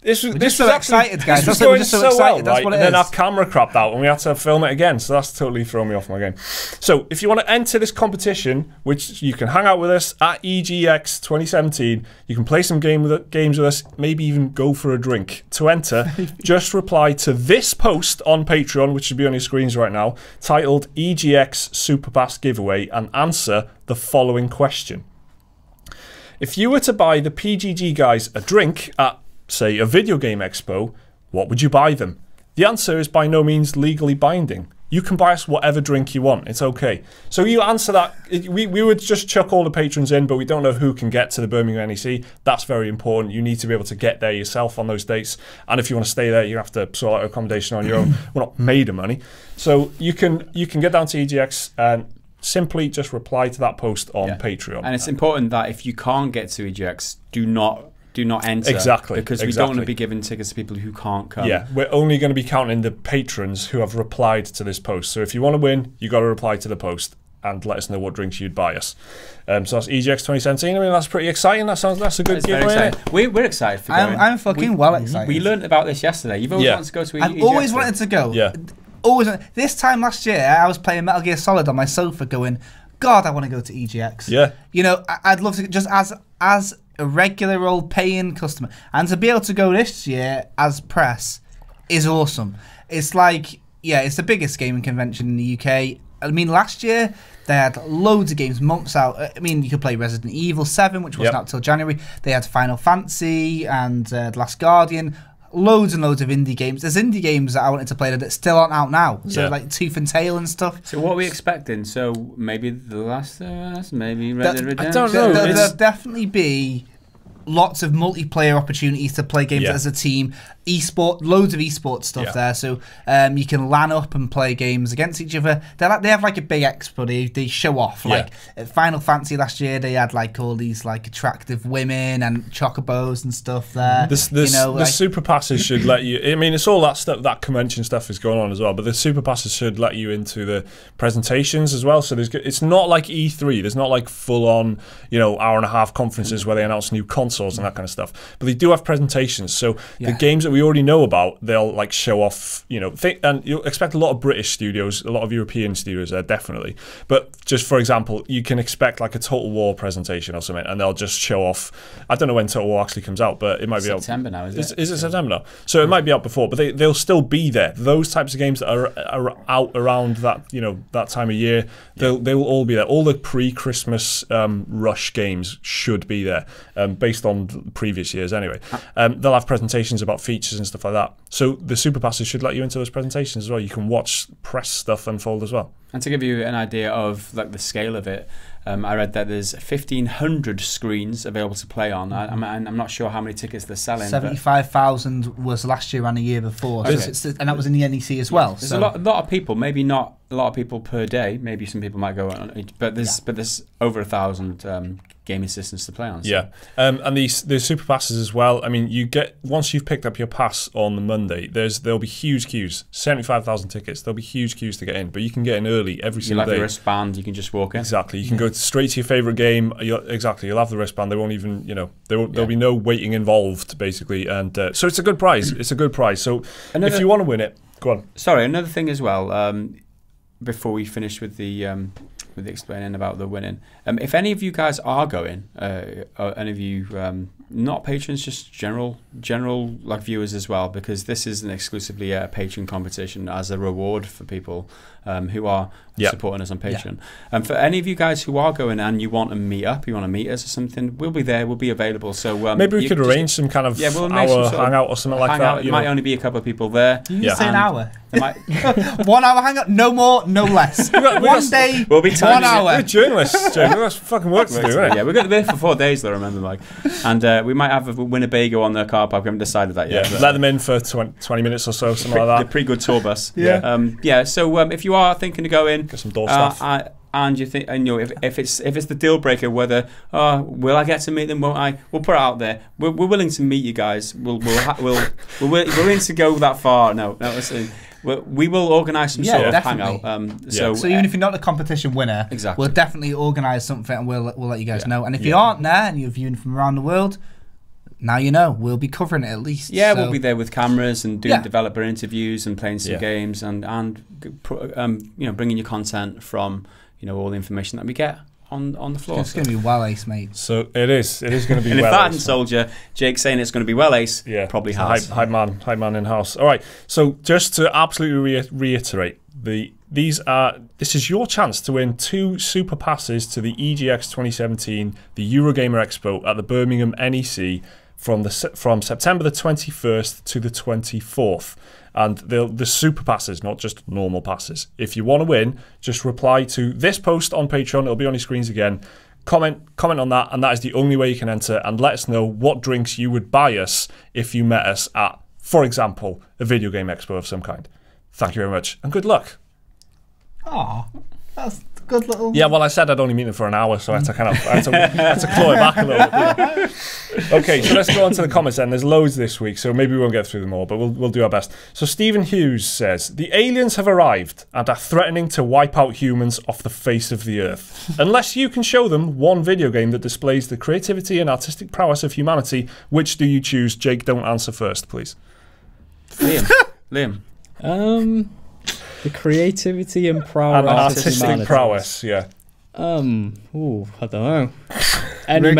This was excited, guys. This was going so excited. Well, right? And then our camera crapped out, and we had to film it again. So that's totally thrown me off my game. So if you want to enter this competition, which you can hang out with us at EGX 2017, you can play some games with us, maybe even go for a drink. To enter, just reply to this post on Patreon, which should be on your screens right now, titled EGX Super Pass Giveaway, and answer the following question. If you were to buy the PGG guys a drink at, say, a video game expo, what would you buy them? The answer is by no means legally binding. You can buy us whatever drink you want. It's okay. So you answer that. We would just chuck all the patrons in, but we don't know who can get to the Birmingham NEC. That's very important. You need to be able to get there yourself on those dates. And if you want to stay there, you have to sort out accommodation on your own. We're not made of money. So you can get down to EGX and simply just reply to that post on Patreon. And it's important that if you can't get to EGX, do not enter. Exactly. Because we don't want to be giving tickets to people who can't come. Yeah, we're only going to be counting the patrons who have replied to this post. So if you want to win, you got to reply to the post and let us know what drinks you'd buy us. So that's EGX 2017. I mean, that's pretty exciting. That's a good giveaway. We're excited for going. I'm fucking excited. We learned about this yesterday. You've always wanted to go to EGX. I've always wanted to go. Yeah. This time last year, I was playing Metal Gear Solid on my sofa going, God, I want to go to EGX. Yeah. You know, I'd love to, just as a regular old paying customer, and to be able to go this year as press is awesome. It's like, it's the biggest gaming convention in the UK. I mean, last year they had loads of games months out. I mean, you could play Resident Evil 7, which wasn't out till January. They had Final Fantasy and The Last Guardian. Loads and loads of indie games. There's indie games that I wanted to play that still aren't out now. So like Tooth and Tail and stuff. So what are we expecting? So maybe The Last of Us, maybe Red Dead Redemption? I don't know. There'll definitely be lots of multiplayer opportunities to play games as a team. Loads of esports stuff there. So you can LAN up and play games against each other. They have like a big expo. They show off. Like at Final Fantasy last year, they had like all these like attractive women and chocobos and stuff there. The super passes should let you. I mean, it's all that stuff. That convention stuff is going on as well. But the super passes should let you into the presentations as well. So it's not like E3. There's not like full on hour-and-a-half conferences where they announce new consoles and that kind of stuff. But they do have presentations. So the games that we already know about, they'll like show off, and you'll expect a lot of British studios, a lot of European studios there, definitely. But just for example, you can expect like a Total War presentation or something, and they'll just show off. I don't know when Total War actually comes out, but it might be out September now. Is it September now? So it might be out before, but they'll still be there. Those types of games that are out around that that time of year, they will all be there. All the pre-Christmas rush games should be there, based on previous years anyway. They'll have presentations about features and stuff like that. So the super passes should let you into those presentations as well. You can watch press stuff unfold as well. And to give you an idea of like the scale of it, I read that there's 1,500 screens available to play on. I'm not sure how many tickets they're selling. 75,000 was last year and the year before, and that was in the NEC as well. There's a lot of people, maybe not a lot of people per day. Maybe some people might go on, but there's over 1,000 gaming systems to play on. So. Yeah, and the super passes as well. I mean, you get once you've picked up your pass on the Monday, there'll be huge queues. 75,000 tickets. There'll be huge queues to get in, but you can get in early every single day. You'll have your wristband. You can just walk in. Exactly. You can go straight to your favorite game. You'll have the wristband. They won't even there'll be no waiting involved basically, and so it's a good prize. It's a good prize. So if you want to win it, go on. Sorry, another thing as well. Before we finish with the explaining about the winning, if any of you guys are going, or any of you not patrons, just general like viewers as well, because this isn't exclusively a Patreon competition as a reward for people who are supporting us on Patreon. For any of you guys who are going and you want to meet up, you want to meet us or something, we'll be there, we'll be available. So maybe we could arrange some kind of we'll hour hangout or something like that. It might only be a couple of people there. You say an hour? 1 hour hangout, no more, no less. One day, we'll be 1 hour. We're journalists, Jay. We've got fucking work to do, right? Yeah, we're going to be there for 4 days, though, remember, Mike. And we might have a Winnebago on the car park. We haven't decided that yet. Let them in for 20 minutes or so, something like that. The pretty good tour bus. Yeah. So if you are thinking to go in, get some door stuff. And you think, and if it's the deal breaker, whether will I get to meet them? Won't I? We'll put it out there. We're willing to meet you guys. We're willing to go that far. No, listen. We will organise some sort of hangout. So even if you're not the competition winner, exactly, we'll definitely organise something and we'll let you guys know. And if you aren't there and you're viewing from around the world, now you know. We'll be covering it at least. Yeah, we'll be there with cameras and doing developer interviews and playing some games and bringing you content from all the information that we get on the floor. It's going to be well ace, mate. So it is going to be and well if I ace. hadn't told you, Jake saying it's going to be well ace, probably has. Hype man in house. All right. So just to absolutely reiterate, this is your chance to win 2 super passes to the EGX 2017, the Eurogamer Expo at the Birmingham NEC from September the 21st to the 24th. And the super passes, not just normal passes. If you want to win, just reply to this post on Patreon. It'll be on your screens again. Comment on that, and that is the only way you can enter. And let us know what drinks you would buy us if you met us at, for example, a video game expo of some kind. Thank you very much, and good luck. Oh, that's a good little... Yeah, well, I said I'd only meet them for an hour, so I had to claw it back a little bit. Okay, so let's go on to the comments then. There's loads this week, so maybe we won't get through them all, but we'll do our best. So Stephen Hughes says, the aliens have arrived and are threatening to wipe out humans off the face of the earth. Unless you can show them one video game that displays the creativity and artistic prowess of humanity, which do you choose? Jake, don't answer first, please. Liam. The creativity and prowess and artistic of humanity. Prowess, yeah. I don't know. Any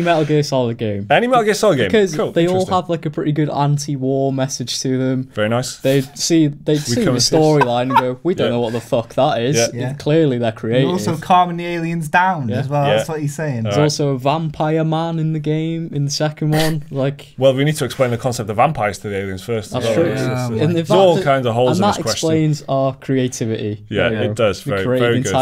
Metal Gear Solid game. Any Metal Gear Solid game. Because cool. they all have like a pretty good anti-war message to them. Very nice. They'd see the storyline and go, we don't know what the fuck that is. Yeah. Clearly they're creative. You're also calming the aliens down as well. That's what he's saying. There's also a vampire man in the game, in the second one. Well, we need to explain the concept of vampires to the aliens first. That's true. There's all kinds of holes in this question. And that explains our creativity. Yeah, it does. Very, very good.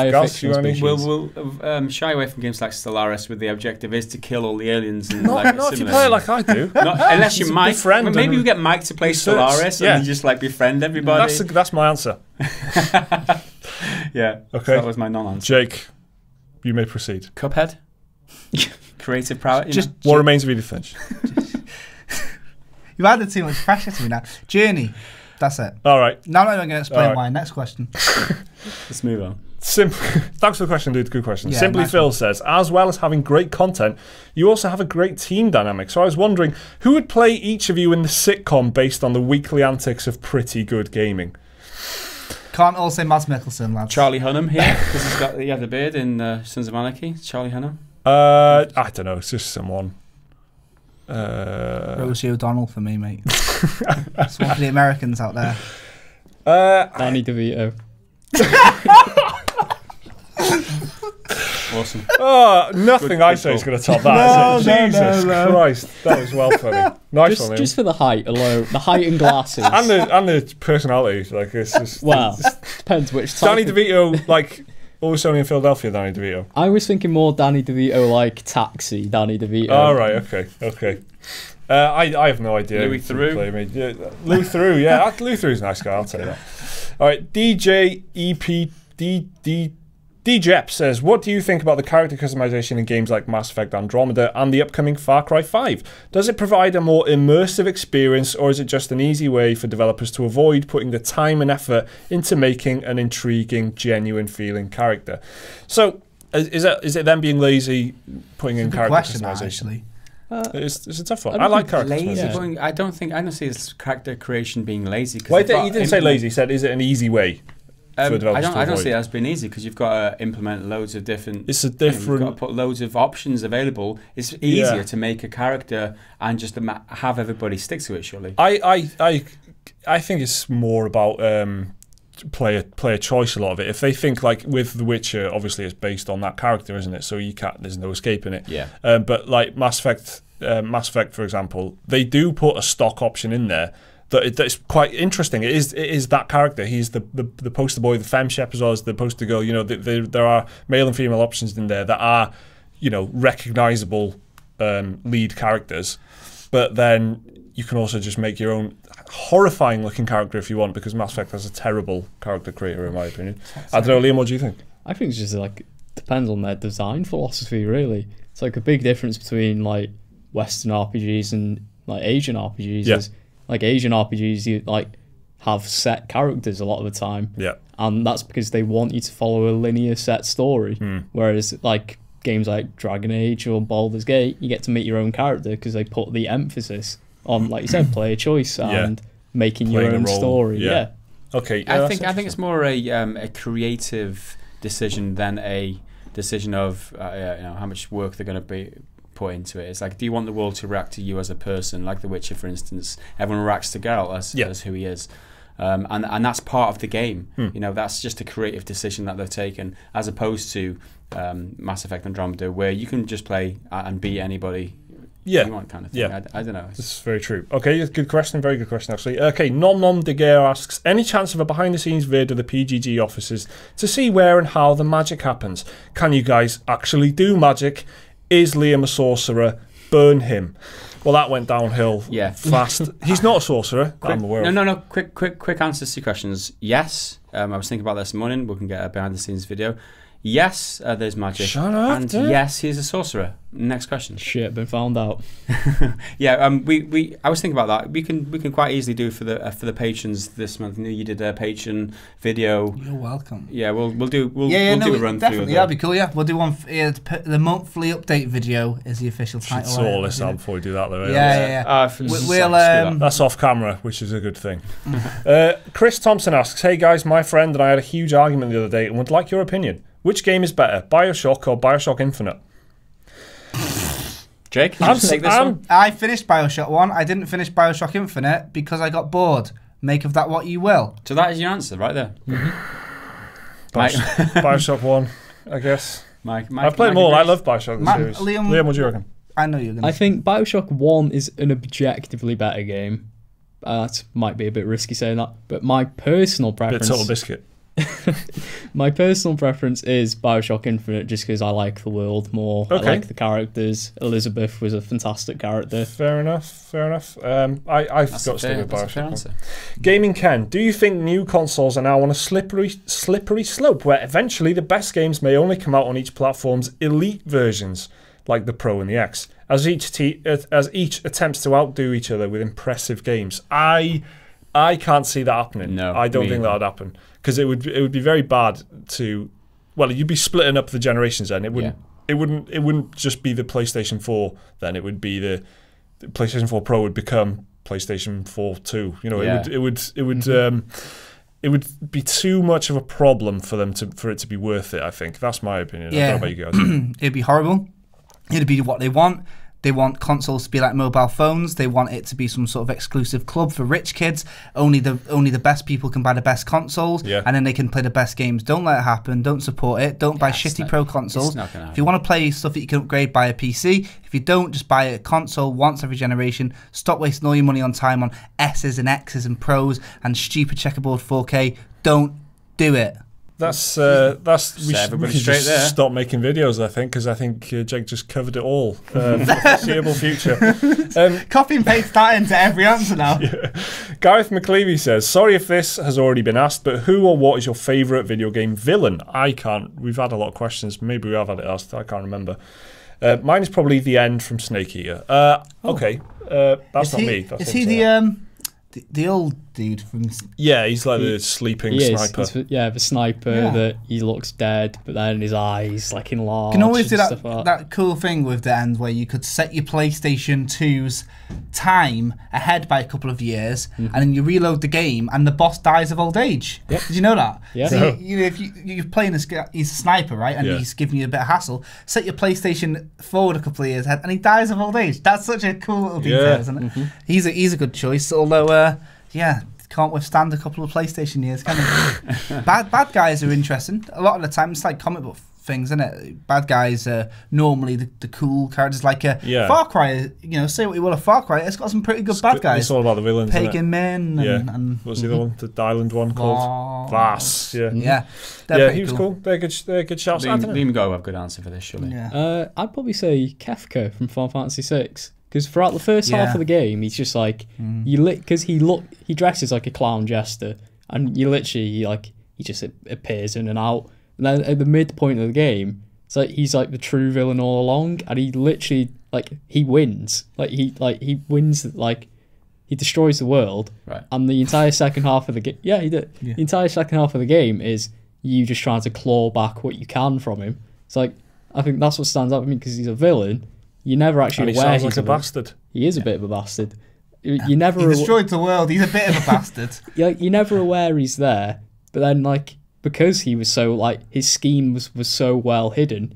We'll shy away from games like Stellaris with the objective is to kill all the aliens. And not if you play it like I do. Unless you Mike. Maybe we get Mike to play Stellaris and then just befriend everybody. That's my answer. Yeah. Okay. So that was my non-answer. Jake, you may proceed. Cuphead. Creative prowess. What remains of Edith Finch? You've added too much pressure to me now. Journey. That's it. All right. Now I'm going to explain why. Next question. Let's move on. Thanks for the question, dude. Good question. Yeah, Simply Phil says, as well as having great content, you also have a great team dynamic. So I was wondering, who would play each of you in the sitcom based on the weekly antics of Pretty Good Gaming? Can't all say Mads Mikkelsen, lads. Charlie Hunnam here, because he had the beard in Sons of Anarchy. Charlie Hunnam. I don't know. It's just someone. Rosie O'Donnell for me, mate. It's one for the Americans out there. Danny DeVito. Awesome. Oh, nothing I say is going to top that, is it? Jesus Christ. That was well funny. Nice one, just for the height alone. The height and glasses. and the personality. Like, it's just... Well, depends which type. Danny DeVito, like... Always Only in Philadelphia, Danny DeVito. I was thinking more Danny DeVito like Taxi, Danny DeVito. Oh, right, okay. I have no idea. Louis Theroux. Louis Theroux, yeah. Louis Theroux's a nice guy, I'll tell you that. All right, DJEP says, what do you think about the character customization in games like Mass Effect Andromeda and the upcoming Far Cry 5? Does it provide a more immersive experience, or is it just an easy way for developers to avoid putting the time and effort into making an intriguing, genuine feeling character? So, is it them being lazy putting in character customization? It's a tough one. I like character customization. I don't see this character creation being lazy. Well, he didn't say lazy. He said, is it an easy way? for developers I don't see it as being easy because you've got to implement loads of different. It's a different. You've got to put loads of options available. It's easier to make a character and just have everybody stick to it. Surely. I think it's more about player choice. A lot of it. If they think like with The Witcher, obviously it's based on that character, isn't it? So there's no escaping it. Yeah. But like Mass Effect, for example, they do put a stock option in there. That's quite interesting. It is that character. He's the poster boy, the femshep as well as the poster girl. You know, there are male and female options in there that are, you know, recognizable lead characters. But then you can also just make your own horrifying looking character if you want, because Mass Effect has a terrible character creator in my opinion. I don't know, Liam, what do you think? I think it's just like depends on their design philosophy. Really, it's like a big difference between like Western RPGs and like Asian RPGs. Yeah. Is like Asian RPGs, you like have set characters a lot of the time. Yeah. And that's because they want you to follow a linear set story. Whereas like games like Dragon Age or Baldur's Gate, you get to make your own character because they put the emphasis on, like you said, player choice and making playing your own story. Yeah. Okay. I think it's more a creative decision than a decision of you know, how much work they're going to be put into it. It's like, do you want the world to react to you as a person? Like The Witcher, for instance, everyone reacts to Geralt as who he is. And that's part of the game. You know, that's just a creative decision that they've taken, as opposed to Mass Effect Andromeda, where you can just play and beat anybody you want, kind of thing. I don't know. This is very true. Okay, good question. Very good question, actually. Okay, Nom Nom De Gear asks, any chance of a behind-the-scenes vid of the PGG offices to see where and how the magic happens? Can you guys actually do magic? Is Liam a sorcerer? Burn him. Well, that went downhill fast. He's not a sorcerer. I'm aware of. No. Quick answers to your questions. Yes. I was thinking about this morning. We can get a behind-the-scenes video. Yes, there's magic. Shut up, and dude. Yes, he's a sorcerer. Next question. Shit, been found out. I was thinking about that. We can quite easily do for the patrons this month. You did a patron video. You're welcome. Yeah, we'll do a run definitely, through. That'd be cool. Yeah, we'll do one. The monthly update video is the official title. Should sort this out before we do that, though. That's off camera, which is a good thing. Chris Thompson asks, "Hey guys, my friend and I had a huge argument the other day and would like your opinion. Which game is better, BioShock or BioShock Infinite?" Jake, take this one. I finished BioShock 1. I didn't finish BioShock Infinite because I got bored. Make of that what you will. So that is your answer right there. BioShock 1, I guess. I've played them all. I love BioShock series. Liam, what do you reckon? I know you're going to I think BioShock 1 is an objectively better game. That might be a bit risky saying that, but my personal preference... Bit Total Biscuit. My personal preference is BioShock Infinite, just because I like the world more. Okay. I like the characters. Elizabeth was a fantastic character. Fair enough. I've got to stick with BioShock. Gaming Ken, do you think new consoles are now on a slippery slope where eventually the best games may only come out on each platform's elite versions, like the Pro and the X, as each attempts to outdo each other with impressive games? I can't see that happening. No, I don't think that would happen. Because it would be very bad to, well, you'd be splitting up the generations then. It wouldn't just be the PlayStation 4 then. It would be the PlayStation 4 Pro would become PlayStation 4 2. You know, it would be too much of a problem for them for it to be worth it. I think that's my opinion. Yeah. I don't know about you guys. It'd be horrible. It'd be what they want. They want consoles to be like mobile phones. They want it to be some sort of exclusive club for rich kids. Only the best people can buy the best consoles, and then they can play the best games. Don't let it happen. Don't support it. Don't buy shitty pro consoles. If you want to play stuff that you can upgrade, buy a PC. If you don't, just buy a console once every generation. Stop wasting all your money on time on S's and X's and Pros and stupid checkerboard 4K. Don't do it. We should just stop making videos, I think, because I think Jake just covered it all for the foreseeable future. Copy and paste that into every answer now. Gareth McLeavy says, sorry if this has already been asked, but who or what is your favourite video game villain? We've had a lot of questions. Maybe we have had it asked. I can't remember. Mine is probably the End from Snake Eater. Okay, that's not me. Is he the old dude from. Yeah, he's like the sleeping sniper. The sniper that he looks dead, but then his eyes like enlarged. You can always do that, that cool thing with the end where you could set your PlayStation 2's time ahead by a couple of years, and then you reload the game, and the boss dies of old age. Yep. Did you know that? Yeah. So if you're playing he's a sniper, right, and he's giving you a bit of hassle, set your PlayStation forward a couple of years ahead, and he dies of old age. That's such a cool little detail, isn't it? Mm-hmm. He's a good choice, although can't withstand a couple of PlayStation years, can he? Bad guys are interesting. A lot of the time, it's like comic book things, isn't it? Bad guys are normally the cool characters, like Far Cry. Say what you will of Far Cry, it's got some pretty good bad guys. It's all about the villains. Pagan Men. And what's the other one? The island one called Vaas. Yeah. He was cool. They're good shouts. Liam Go have a good answer for this, surely. Yeah. I'd probably say Kefka from Final Fantasy VI. Because throughout the first half of the game, he's just like because he dresses like a clown jester, and you literally he just appears in and out. And then at the midpoint of the game, it's like he's like the true villain all along, and he literally he wins. He wins. He destroys the world, right? And the entire second half of the game, he did. Yeah. The entire second half of the game is you just trying to claw back what you can from him. It's like I think that's what stands out for me because he's a villain. You're never actually aware he's like a bastard. He is a bit of a bastard. You never he destroyed the world. He's a bit of a bastard. You're never aware he's there, but then because he was so his scheme was so well hidden,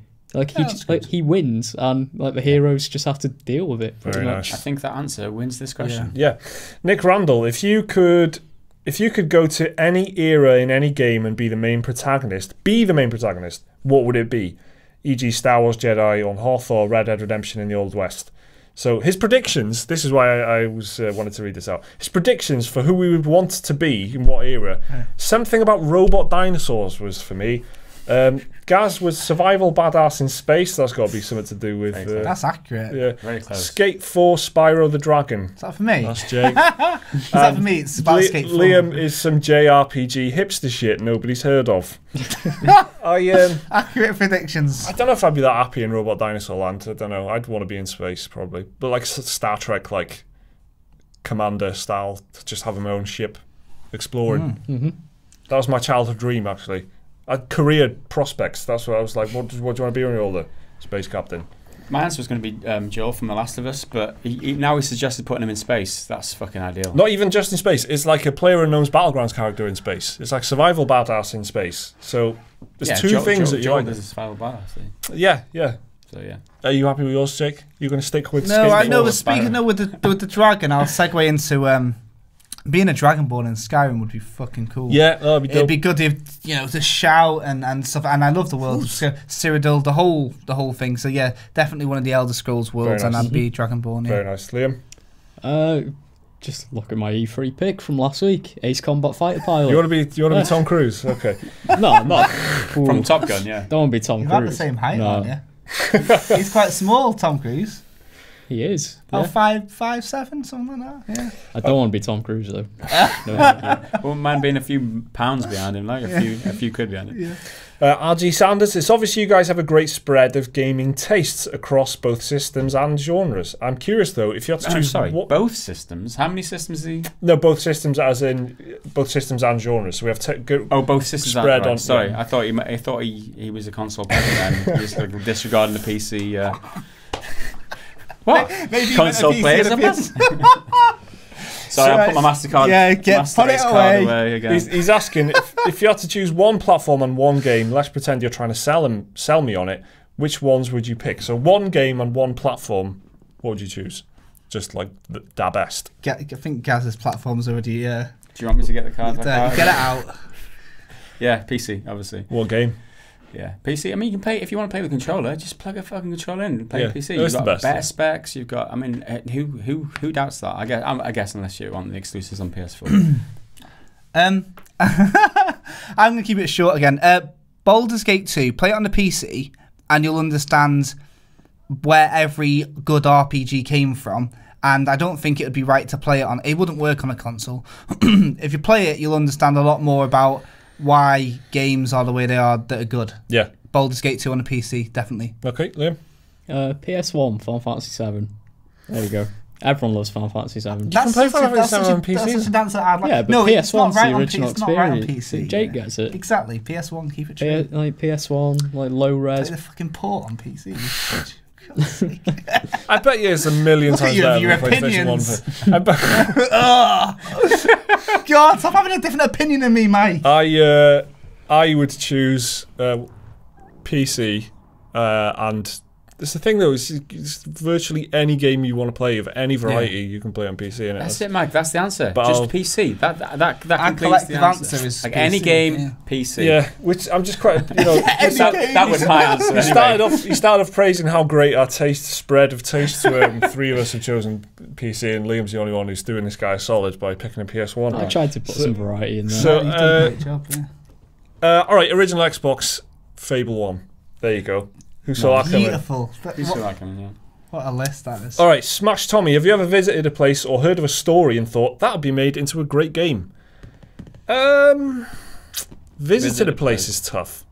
he wins, and the heroes just have to deal with it. Very nice. I think that answer wins this question. Yeah. Nick Randall, if you could go to any era in any game and be the main protagonist, what would it be? E.g. Star Wars Jedi on Hoth or Red Dead Redemption in the Old West. So his predictions, this is why I wanted to read this out. His predictions for who we would want to be in what era. Something about robot dinosaurs was for me. Gaz was survival badass in space. That's got to be something to do with... that's accurate. Yeah. Very close. Skate 4 Spyro the Dragon. Is that for me? That's Jake. Is that for me? It's about Skate 4. Liam is some JRPG hipster shit nobody's heard of. Accurate predictions. I don't know if I'd be that happy in Robot Dinosaur Land. I don't know. I'd want to be in space probably. But Star Trek, Commander style, to just have my own ship exploring. Mm-hmm. That was my childhood dream, actually. Career prospects. That's what I was like. What do you want to be when you're older? Space captain. My answer was going to be Joel from The Last of Us, but now he suggested putting him in space. That's fucking ideal. Not even just in space. It's like a PlayerUnknown's Battlegrounds character in space. It's like survival badass in space. So there's two things that you like. There's a survival badass. Yeah. So yeah. Are you happy with yours, Jake? You're going to stick with? No, I know. Speaking with the dragon, I'll segue into being a Dragonborn in Skyrim would be fucking cool. Yeah, that'd be dope. It'd be good if to shout and stuff. And I love the world of Cyrodiil, the whole thing. So yeah, definitely one of the Elder Scrolls worlds, and I'd be Dragonborn. Yeah. Very nice, Liam. Just look at my E3 pick from last week, Ace Combat Fighter Pilot. You want to be Tom Cruise? Okay. No, not from Top Gun. Yeah. Don't want to be Tom Cruise. You're about the same height, aren't you? He's quite small, Tom Cruise. He is. Oh, 5'7", something like that. Yeah. I don't want to be Tom Cruise though. Wouldn't mind being a few pounds behind him, a few quid behind him. Yeah. RG Sanders, it's obvious you guys have a great spread of gaming tastes across both systems and genres. I'm curious though, if you had to choose... both systems? How many systems are you... No, both systems as in both systems and genres. So we have both systems spread on. on. Sorry, yeah. I thought he was a console player and he was disregarding the PC... What? Maybe console players? Sorry, I put my MasterCard. Yeah, put it away again. He's asking if you had to choose one platform and one game. Let's pretend you're trying to sell me on it. Which ones would you pick? So one game and one platform. What would you choose? Just like the best. I think Gaz's platform's already. Do you want me to get the card? Get it out. Yeah, PC obviously. What game? Yeah, PC. I mean, you can play if you want to play with a controller. Just plug a fucking controller in and play a PC. You've got better specs. You've got. I mean, who doubts that? I guess unless you want the exclusives on PS4. I'm gonna keep it short again. Baldur's Gate 2. Play it on the PC, and you'll understand where every good RPG came from. And I don't think it would be right to play it on. It wouldn't work on a console. If you play it, you'll understand a lot more about why games are the way they are that are good. Yeah. Baldur's Gate 2 on the PC, definitely. Okay, Liam? PS1, Final Fantasy 7. There you go. Everyone loves Final Fantasy 7. You can play Final Fantasy 7 on PC. That's an answer I'd like. Yeah, but no, PS1's it's not right the on original it's not right on experience. PC. Jake gets it. Exactly. PS1, keep it true. Like PS1, like low res. Play the fucking port on PC. I bet you it's a million Look at times you better with your than PlayStation 1. opinions. I bet, Oh, God, stop having a different opinion than me, mate. I would choose PC, and it's the thing though. It's virtually any game you want to play of any variety you can play on PC. And that's it, Mike. That's the answer. But Just PC. That completes collective the answer. is like PC, any game, PC. Yeah, which I'm just quite. You know, that was my answer. You started off praising how great our taste spread of tastes were, and 3 of us have chosen PC, and Liam's the only one who's doing this guy a solid by picking a PS1. I tried to put some variety in there. So, you've done a great job, all right, original Xbox, Fable 1. There you go. Who saw that coming? Beautiful. Who saw that coming? Yeah. What a list that is. All right, Smash Tommy, have you ever visited a place or heard of a story and thought that would be made into a great game? Visited a place is tough.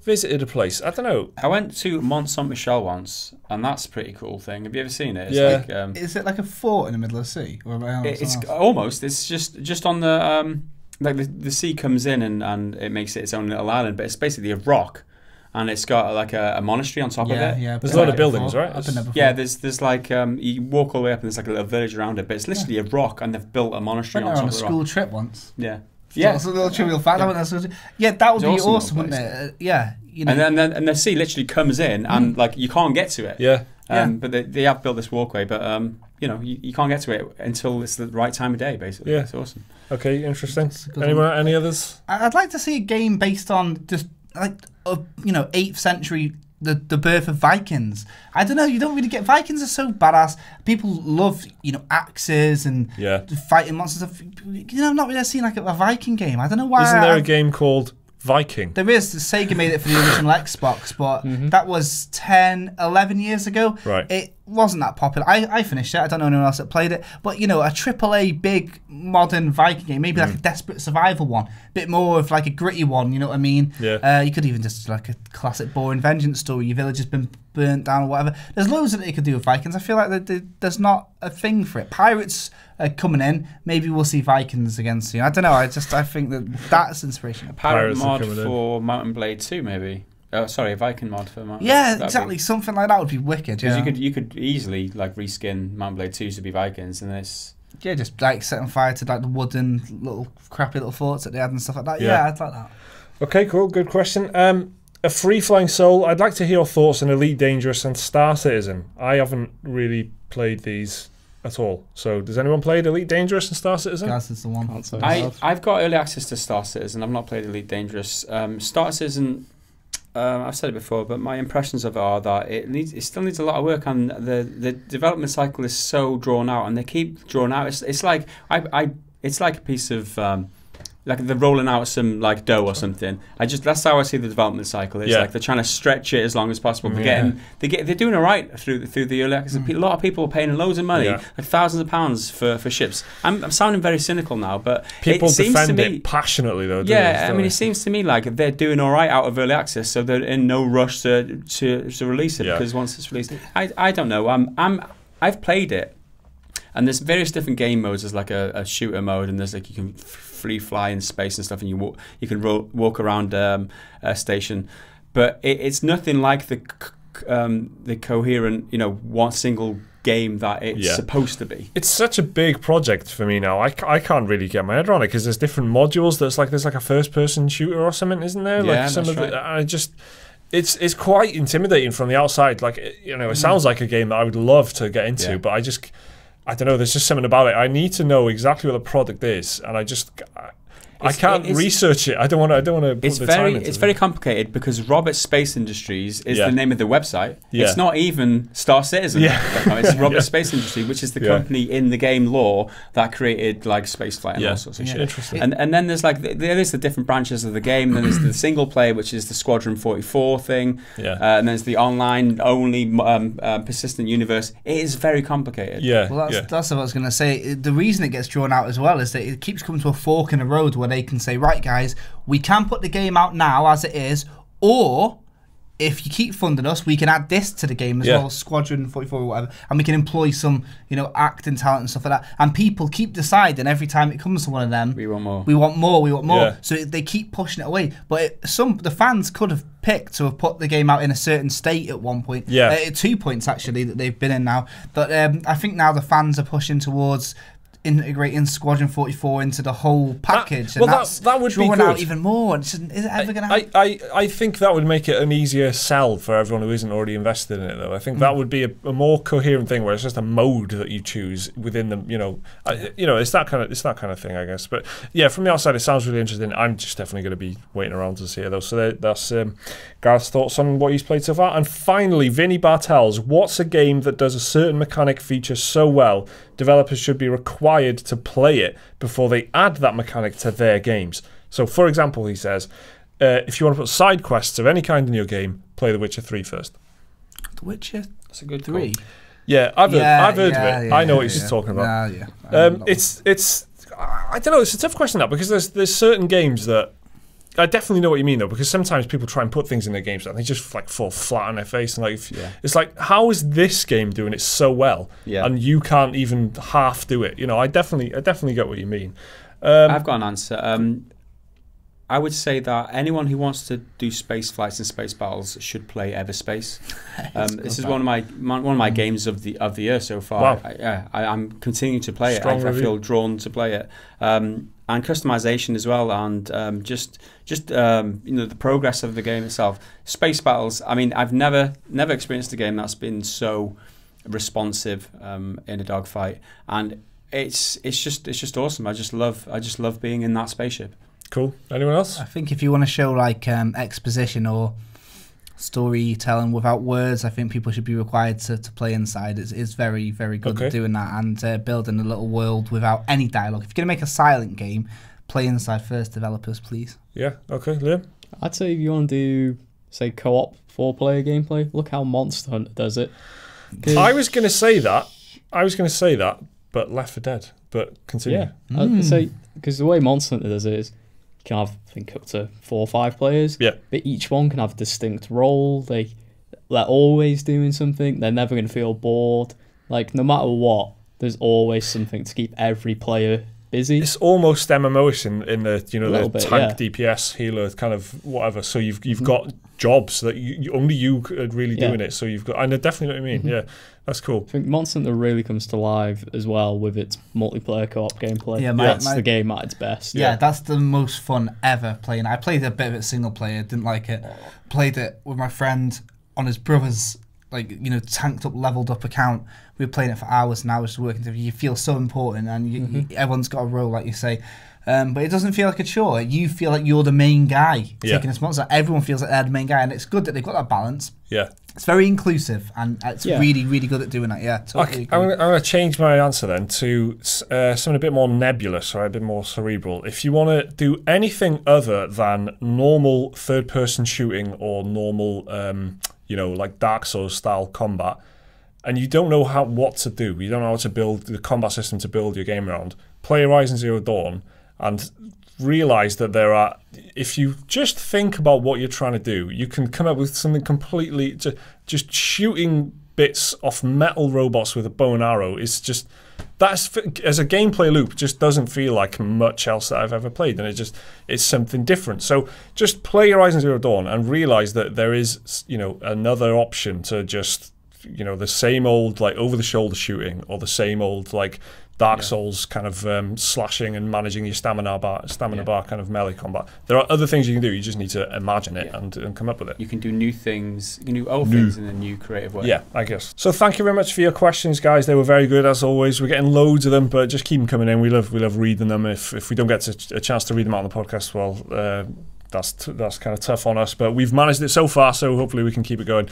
Visited a place, I don't know. I went to Mont Saint Michel once, and that's a pretty cool thing. Have you ever seen it? It's Yeah. like, Is it like a fort in the middle of the sea? Or it's almost. It's just on the like the sea comes in and it makes it its own little island, but it's basically a rock. And it's got like a monastery on top of it. Yeah, there's a lot of buildings, right? I've been there before. Yeah, there's like you walk all the way up and there's like a little village around it, but it's literally a rock, and they've built a monastery Went on there top on a of the rock. school trip once. Yeah, It's a little trivial fact. Yeah, that would be It's awesome, little wouldn't it? Yeah, you know. And then the sea literally comes in, and like you can't get to it. Yeah. But they have built this walkway, but you know you can't get to it until it's the right time of day. Basically, Yeah. It's awesome. Okay, interesting. good Anyone? Any others? I'd like to see a game based on just like 8th century. The birth of Vikings. I don't know. You don't really get Vikings are so badass. People love axes and fighting monsters. Not really seen like a Viking game. I don't know why. Isn't there a game called Viking? There is. Sega made it for the original Xbox, but that was 10, 11 years ago. Right. It wasn't that popular. I finished it. I don't know anyone else that played it. But, a AAA big modern Viking game, maybe like a Desperate Survival one. A bit more of like a gritty one, you know what I mean? Yeah. You could even just like a classic boring vengeance story. Your village has been burnt down or whatever. There's loads that you could do with Vikings. I feel like there's not a thing for it. Pirates are coming in. Maybe we'll see Vikings again soon. I don't know. I think that's inspiration. A pirate Pirates mod for Mountain Blade 2, maybe. Oh, sorry, a Viking mod for Mountain Blade. Yeah, exactly. Something like that would be wicked. Because Yeah. you could easily like reskin Mountain Blade 2 to be Vikings, and it's Yeah, just like setting fire to like the wooden little crappy little forts that they had and stuff like that. Yeah. Yeah, I'd like that. Okay, cool. Good question. A free-flying soul. I'd like to hear your thoughts on Elite Dangerous and Star Citizen. I haven't really played these at all. So, does anyone play Elite Dangerous and Star Citizen? Gas is the one. I've got early access to Star Citizen. I've not played Elite Dangerous. Star Citizen, I've said it before, but my impressions of it are that it still needs a lot of work, and the development cycle is so drawn out, and they keep drawing out. It's like it's like a piece of like they're rolling out some like dough or something. That's how I see the development cycle. It's like they're trying to stretch it as long as possible. They're doing all right through the early access. A lot of people are paying loads of money, like thousands of pounds for ships. I'm sounding very cynical now, but people it seems defend to me, it passionately though. I mean, it seems to me like they're doing all right out of early access, so they're in no rush to release it because once it's released, I don't know. I've played it, and there's various different game modes. There's like a shooter mode, and there's like you can free fly in space and stuff, and you can walk around a station, but it's nothing like the coherent one single game that it's supposed to be. It's such a big project for me now. I can't really get my head around it because there's different modules. There's like a first person shooter or something, isn't there? Yeah, like some that's of right. It's quite intimidating from the outside. Like it sounds like a game that I would love to get into, but I don't know. There's just something about it. I need to know exactly what the product is, and I can't research it. I don't want to put the time into it. It's very complicated because Roberts Space Industries is the name of the website. Yeah. It's not even Star Citizen. It's Roberts Space Industries, which is the company in the game lore that created like spaceflight and all sorts of shit. Interesting. And then there's there is the different branches of the game. Then there's the single player, which is the Squadron 44 thing. And there's the online only persistent universe. It is very complicated. Well, that's what I was going to say. The reason it gets drawn out as well is that it keeps coming to a fork in the road where they can say, right guys, we can put the game out now as it is, or if you keep funding us, we can add this to the game as well, Squadron 44 or whatever, and we can employ some, acting talent and stuff like that. And people keep deciding every time it comes to one of them, we want more. We want more. We want more. Yeah. So they keep pushing it away. But the fans could have picked to have put the game out in a certain state at one point. Yeah. 2 points actually that they've been in now. But I think now the fans are pushing towards integrating Squadron 44 into the whole package, that would be good. Out even more. Is it ever going to happen? I think that would make it an easier sell for everyone who isn't already invested in it, though. I think that would be a more coherent thing where it's just a mode that you choose within the, it's that kind of thing, I guess. But yeah, from the outside, it sounds really interesting. I'm just definitely going to be waiting around to see it, though. So that's Gareth's thoughts on what he's played so far. And finally, Vinny Bartels, what's a game that does a certain mechanic feature so well developers should be required to play it before they add that mechanic to their games? So, for example, he says, if you want to put side quests of any kind in your game, play The Witcher 3 first. The Witcher? That's a good 3? call. Yeah, I've heard of it. I know what he's talking about. It's I don't know, it's a tough question, that, because there's certain games that I definitely know what you mean, though, because sometimes people try and put things in their games and they just fall flat on their face, and it's like, how is this game doing it so well, and you can't even half do it? I definitely get what you mean. I've got an answer. I would say that anyone who wants to do space flights and space battles should play Everspace. This is one of my games of the year so far. Wow. I'm continuing to play Strong it. I feel drawn to play it. And customization as well, and the progress of the game itself. Space battles. I mean, I've never experienced a game that's been so responsive in a dogfight, and it's just awesome. I just love being in that spaceship. Cool. Anyone else? I think if you want to show exposition or storytelling without words, I think people should be required to play Inside. It's very, very good at doing that, and building a little world without any dialogue. If you're going to make a silent game, play Inside first, developers, please. Yeah, okay. Liam? I'd say if you want to do, say, co-op 4-player gameplay, look how Monster Hunter does it. I was going to say that, but Left 4 Dead. But continue. Yeah, I'd say, because the way Monster Hunter does it is, you can have, I think, up to 4 or 5 players. Yeah. But each one can have a distinct role. They're always doing something. They're never going to feel bored. Like, no matter what, there's always something to keep every player busy. It's almost MMO-ish in the the tank bit, DPS healer kind of whatever. So you've got jobs that only you could really doing it. So you've got, I know definitely what you mean. Yeah, that's cool. I think Monster Hunter really comes to life as well with its multiplayer co-op gameplay. Yeah, that's the game at its best. Yeah, that's the most fun ever playing. I played a bit of it single player, didn't like it. Played it with my friend on his brother's tanked up, leveled up account. We were playing it for hours and hours, working together. You feel so important, and everyone's got a role, like you say. But it doesn't feel like a chore. You feel like you're the main guy taking this monster. Everyone feels like they're the main guy, and it's good that they've got that balance. Yeah. It's very inclusive, and it's really, really good at doing that. Yeah, totally. I'm going to change my answer then to something a bit more nebulous, or a bit more cerebral. If you want to do anything other than normal third-person shooting or normal, like Dark Souls style combat, and you don't know what to do, you don't know how to build the combat system to build your game around, play Horizon Zero Dawn and realize that if you just think about what you're trying to do, you can come up with something completely, just shooting bits off metal robots with a bow and arrow is just, that's, as a gameplay loop, just doesn't feel like much else that I've ever played, and it's something different. So just play Horizon Zero Dawn and realize that there is, another option to just, the same old like over the shoulder shooting, or the same old like Dark Souls kind of slashing and managing your stamina bar kind of melee combat. There are other things you can do. You just need to imagine it and come up with it. You can do new things. You can do old things in a new creative way. Yeah, I guess. So thank you very much for your questions, guys. They were very good as always. We're getting loads of them, but just keep them coming in. We love reading them. If we don't get a chance to read them out on the podcast, well, that's kind of tough on us. But we've managed it so far, so hopefully we can keep it going.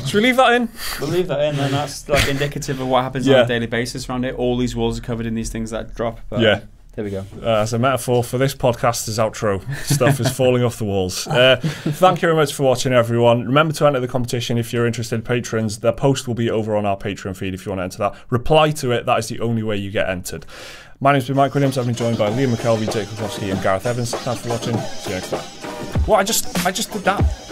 Should we leave that in? We'll leave that in, and that's like indicative of what happens on a daily basis around it. All these walls are covered in these things that drop. But There we go. As a metaphor for this podcast's outro, stuff is falling off the walls. Thank you very much for watching, everyone. Remember to enter the competition if you're interested. Patrons, the post will be over on our Patreon feed if you want to enter that. Reply to it. That is the only way you get entered. My name's been Mike Williams. I've been joined by Liam McKelvey, Jake Kukowski, and Gareth Evans. Thanks for watching. See you next time. What? I just did that.